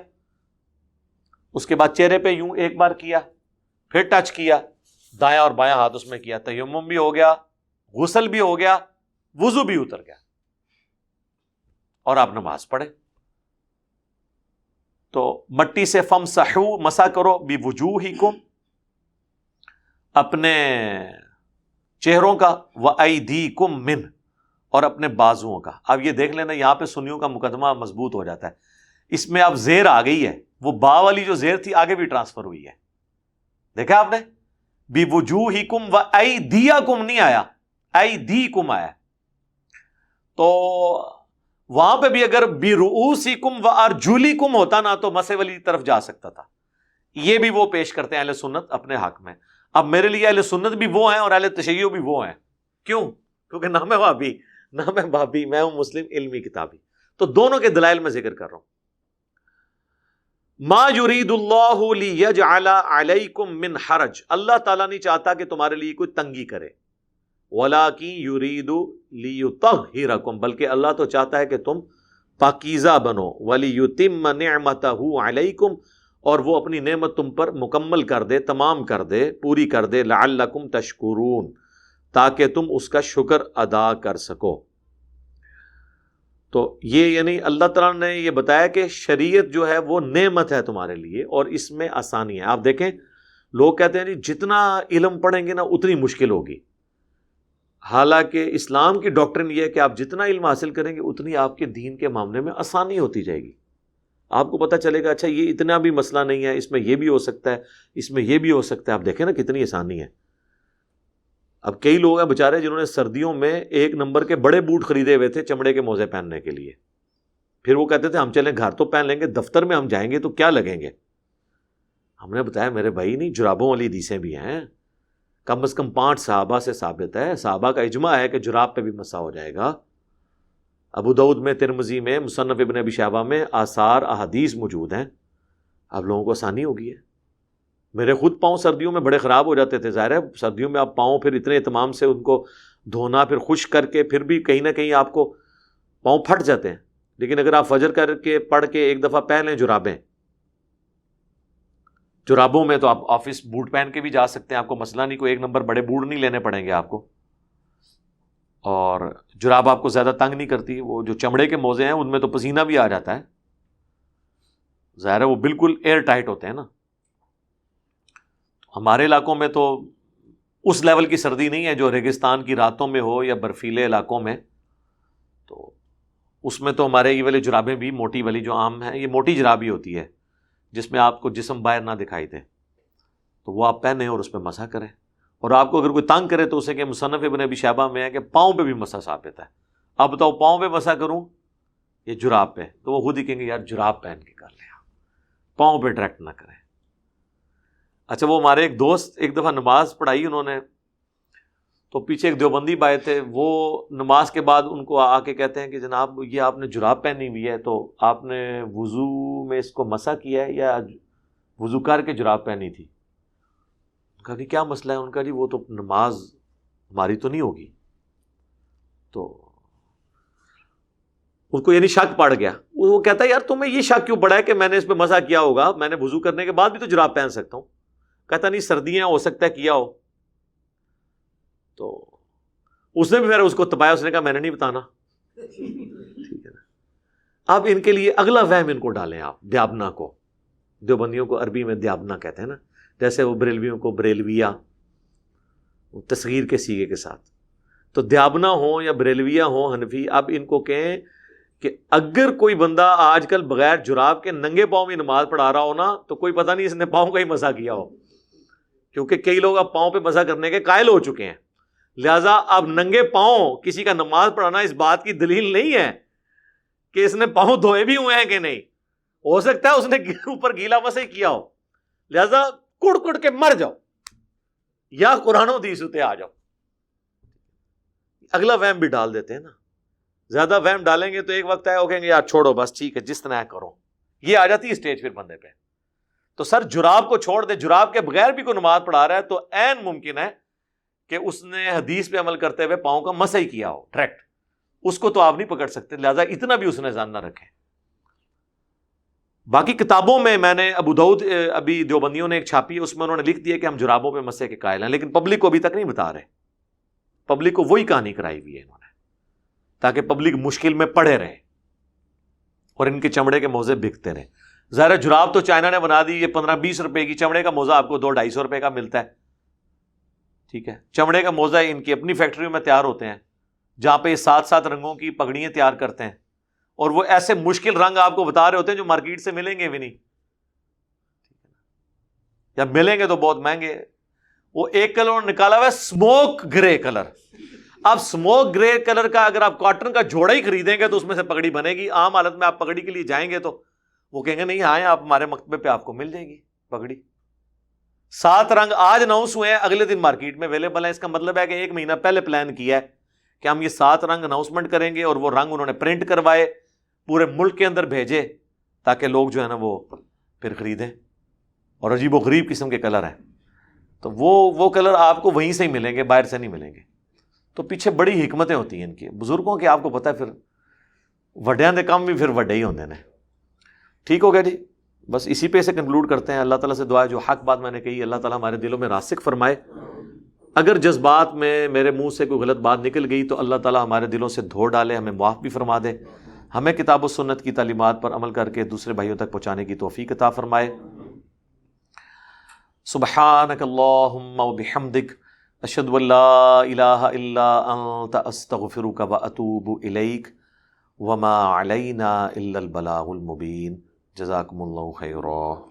اس کے بعد چہرے پہ یوں ایک بار کیا، پھر ٹچ کیا، دایاں اور بایاں ہاتھ اس میں کیا، تیمم بھی ہو گیا، غسل بھی ہو گیا، وضو بھی اتر گیا، اور آپ نماز پڑھے۔ تو مٹی سے فمسحوا، مسح کرو، بوجوہکم، اپنے چہروں کا، وایدیکم منہ، اور اپنے بازوؤں کا۔ اب یہ دیکھ لینا یہاں پہ سنیوں کا مقدمہ مضبوط ہو جاتا ہے، اس میں اب زیر آ گئی ہے، وہ با والی جو زیر تھی آگے بھی ٹرانسفر ہوئی ہے، دیکھا آپ نے، بوجوہکم وایدیکم نہیں آیا، ایدیکم آیا، تو وہاں پہ بھی اگر برؤوسکم وارجلکم ہوتا نا تو مسح والی طرف جا سکتا تھا۔ یہ بھی وہ پیش کرتے ہیں اہل سنت اپنے حق میں۔ اب میرے لیے اہل سنت بھی وہ ہیں اور اہل تشیع بھی وہ ہیں، کیوں؟ کیونکہ نہ میں وہابی نہ میں بھابی، میں ہوں مسلم علمی کتابی، تو دونوں کے دلائل میں ذکر کر رہا ہوں۔ ما یرید اللہ لیجعل علیکم من حرج، اللہ تعالیٰ نہیں چاہتا کہ تمہارے لیے کوئی تنگی کرے، ولیکن یرید لیطہرکم، بلکہ اللہ تو چاہتا ہے کہ تم پاکیزہ بنو، ولیتم نعمتہ علیکم، اور وہ اپنی نعمت تم پر مکمل کر دے، تمام کر دے، پوری کر دے، لعلکم تشکرون، تاکہ تم اس کا شکر ادا کر سکو۔ تو یہ یعنی اللہ تعالیٰ نے یہ بتایا کہ شریعت جو ہے وہ نعمت ہے تمہارے لیے، اور اس میں آسانی ہے۔ آپ دیکھیں لوگ کہتے ہیں جی جتنا علم پڑھیں گے نا اتنی مشکل ہوگی، حالانکہ اسلام کی ڈاکٹرن یہ ہے کہ آپ جتنا علم حاصل کریں گے اتنی آپ کے دین کے معاملے میں آسانی ہوتی جائے گی. آپ کو پتہ چلے گا اچھا یہ اتنا بھی مسئلہ نہیں ہے، اس میں یہ بھی ہو سکتا ہے، اس میں یہ بھی ہو سکتا ہے. آپ دیکھیں نا کتنی آسانی ہے. اب کئی لوگ ہیں بیچارے جنہوں نے سردیوں میں 1 نمبر کے بڑے بوٹ خریدے ہوئے تھے چمڑے کے موزے پہننے کے لیے، پھر وہ کہتے تھے ہم چلیں گھر تو پہن لیں گے، دفتر میں ہم جائیں گے تو کیا لگیں گے. ہم نے بتایا میرے بھائی نہیں، جرابوں والی حدیثیں بھی ہیں، کم از کم 5 صحابہ سے ثابت ہے، صحابہ کا اجماع ہے کہ جراب پہ بھی مسح ہو جائے گا. ابو داؤد میں، ترمذی میں، مصنف ابن ابی شیبہ میں آثار احادیث موجود ہیں. اب لوگوں کو آسانی ہو گئی ہے. میرے خود پاؤں سردیوں میں بڑے خراب ہو جاتے تھے، ظاہر ہے سردیوں میں آپ پاؤں پھر اتنے اہتمام سے ان کو دھونا، پھر خشک کر کے پھر بھی کہیں نہ کہیں آپ کو پاؤں پھٹ جاتے ہیں. لیکن اگر آپ فجر کر کے پڑھ کے ایک دفعہ پہن لیں جرابوں میں تو آپ آفس بوٹ پہن کے بھی جا سکتے ہیں، آپ کو مسئلہ نہیں، کوئی 1 نمبر بڑے بوٹ نہیں لینے پڑیں گے آپ کو. اور جراب آپ کو زیادہ تنگ نہیں کرتی. وہ جو چمڑے کے موزے ہیں ان میں تو پسینہ بھی آ جاتا ہے، ظاہر ہے وہ بالکل ایئر ٹائٹ ہوتے ہیں نا. ہمارے علاقوں میں تو اس لیول کی سردی نہیں ہے جو ریگستان کی راتوں میں ہو یا برفیلے علاقوں میں، تو اس میں تو ہمارے یہ والے جرابیں بھی موٹی والی جو عام ہیں، یہ موٹی جراب ہی ہوتی ہے جس میں آپ کو جسم باہر نہ دکھائی دے، تو وہ آپ پہنیں اور اس پہ مسح کریں. اور آپ کو اگر کوئی تنگ کرے تو اسے کہ مصنف ابن ابی شیبہ میں ہے کہ پاؤں پہ بھی مسح ثابت ہے. اب بتاؤ پاؤں پہ مسح کروں یہ جراب پہ؟ تو وہ خود ہی کہیں گے یار جراب پہن کے کر لیں، پاؤں پہ ڈائریکٹ نہ کریں. اچھا وہ ہمارے ایک دوست ایک دفعہ نماز پڑھائی انہوں نے، تو پیچھے ایک دیوبندی بھائی تھے، وہ نماز کے بعد ان کو آ کے کہتے ہیں کہ جناب یہ آپ نے جراب پہنی ہوئی ہے تو آپ نے وضو میں اس کو مسح کیا ہے یا وضو کر کے جراب پہنی تھی؟ ان کا کیا مسئلہ ہے؟ ان کا جی وہ تو نماز ہماری تو نہیں ہوگی. تو اس کو یعنی شک پڑ گیا. وہ کہتا ہے یار تمہیں یہ شک کیوں پڑا ہے کہ میں نے اس پہ مسح کیا ہوگا؟ میں نے وضو کرنے کے بعد بھی تو جراب پہن سکتا ہوں. کہتا نہیں سردیاں ہو سکتا ہے کیا ہو. تو اس نے بھی پھر اس کو تپایا، اس نے کہا میں نے نہیں بتانا. ٹھیک ہے نا. اب ان کے لیے اگلا وہم ان کو ڈالیں آپ، دیابنا کو. دیوبندیوں کو عربی میں دیابنا کہتے ہیں نا، جیسے وہ بریلویوں کو بریلویہ، تصغیر کے سیغے کے ساتھ. تو دیابنا ہوں یا بریلویہ ہوں حنفی، اب ان کو کہیں کہ اگر کوئی بندہ آج کل بغیر جراب کے ننگے پاؤں میں نماز پڑھا رہا ہو نا، تو کوئی پتہ نہیں اس نے پاؤں کا ہی مسح کیا ہو، کیونکہ کئی لوگ اب پاؤں پہ مسح کرنے کے قائل ہو چکے ہیں. لہٰذا اب ننگے پاؤں کسی کا نماز پڑھانا اس بات کی دلیل نہیں ہے کہ اس نے پاؤں دھوئے بھی ہوئے ہیں کہ نہیں. ہو سکتا ہے اس نے اوپر گیلا مسح کیا ہو. لہٰذا کڑ کڑ کے مر جاؤ یا قرآن و حدیث پہ آ جاؤ. اگلا وہم بھی ڈال دیتے ہیں نا. زیادہ وہم ڈالیں گے تو ایک وقت آیا وہ کہیں گے یار چھوڑو بس ٹھیک ہے جس طرح کرو. یہ آ جاتی ہے اسٹیج پھر بندے پہ. تو سر جراب کو چھوڑ دے، جراب کے بغیر بھی کوئی نماز پڑھا رہا ہے تو عین ممکن ہے کہ اس نے حدیث پہ عمل کرتے ہوئے پاؤں کا مسح ہی کیا ہو ڈائریکٹ. اس کو تو آپ نہیں پکڑ سکتے، لہٰذا اتنا بھی اس نے ظن نہ رکھے. باقی کتابوں میں نے ابو داؤد ابھی دیوبندیوں نے ایک چھاپی ہے، اس میں انہوں نے لکھ دیا کہ ہم جرابوں پہ مسح کے قائل ہیں، لیکن پبلک کو ابھی تک نہیں بتا رہے. پبلک کو وہی کہانی کرائی ہوئی ہے انہوں نے تاکہ پبلک مشکل میں پڑے رہے اور ان کے چمڑے کے موزے بکتے رہے. ظاہر جراب تو چائنا نے بنا دی، یہ 15-20 روپے کی، چمڑے کا موزہ آپ کو 200-250 روپے کا ملتا ہے. ٹھیک ہے، چمڑے کا موزہ ان کی اپنی فیکٹریوں میں تیار ہوتے ہیں جہاں پہ یہ 7 رنگوں کی پگڑیاں تیار کرتے ہیں، اور وہ ایسے مشکل رنگ آپ کو بتا رہے ہوتے ہیں جو مارکیٹ سے ملیں گے بھی نہیں، یا ملیں گے تو بہت مہنگے. وہ ایک کلر نکالا ہوا ہے اسموک گرے کلر. اب اسموک گرے کلر کا اگر آپ کاٹن کا جوڑا ہی خریدیں گے تو اس میں سے پگڑی بنے گی. عام حالت میں آپ پگڑی کے لیے جائیں گے تو وہ کہیں گے نہیں آئیں آپ ہمارے مکتبے پہ آپ کو مل جائے گی پگڑی. 7 رنگ آج اناؤنس ہوئے ہیں، اگلے دن مارکیٹ میں اویلیبل ہیں. اس کا مطلب ہے کہ 1 مہینہ پہلے پلان کیا ہے کہ ہم یہ 7 رنگ اناؤنسمنٹ کریں گے، اور وہ رنگ انہوں نے پرنٹ کروائے، پورے ملک کے اندر بھیجے تاکہ لوگ جو ہے نا وہ پھر خریدیں. اور عجیب و غریب قسم کے کلر ہیں، تو وہ کلر آپ کو وہیں سے ہی ملیں گے، باہر سے نہیں ملیں گے. تو پیچھے بڑی حکمتیں ہوتی ہیں ان کی بزرگوں کی، آپ کو پتہ ہے. پھر وڈیاں دے کام بھی پھر وڈے ہی ہوندے نے. ٹھیک ہو گیا جی، بس اسی پہ سے کنکلوڈ کرتے ہیں. اللہ تعالیٰ سے دعا ہے جو حق بات میں نے کہی اللہ تعالیٰ ہمارے دلوں میں راسخ فرمائے. اگر جذبات میں میرے منہ سے کوئی غلط بات نکل گئی تو اللہ تعالیٰ ہمارے دلوں سے دھو ڈالے، ہمیں معاف بھی فرما دے. ہمیں کتاب و سنت کی تعلیمات پر عمل کر کے دوسرے بھائیوں تک پہنچانے کی توفیق عطا فرمائے. سبحانک اللہم وبحمدک اشہد ان لا الہ الا انت استغفرک واتوب الیک وما علینا الا البلاغ المبین۔ جزاکم اللہ خیرا۔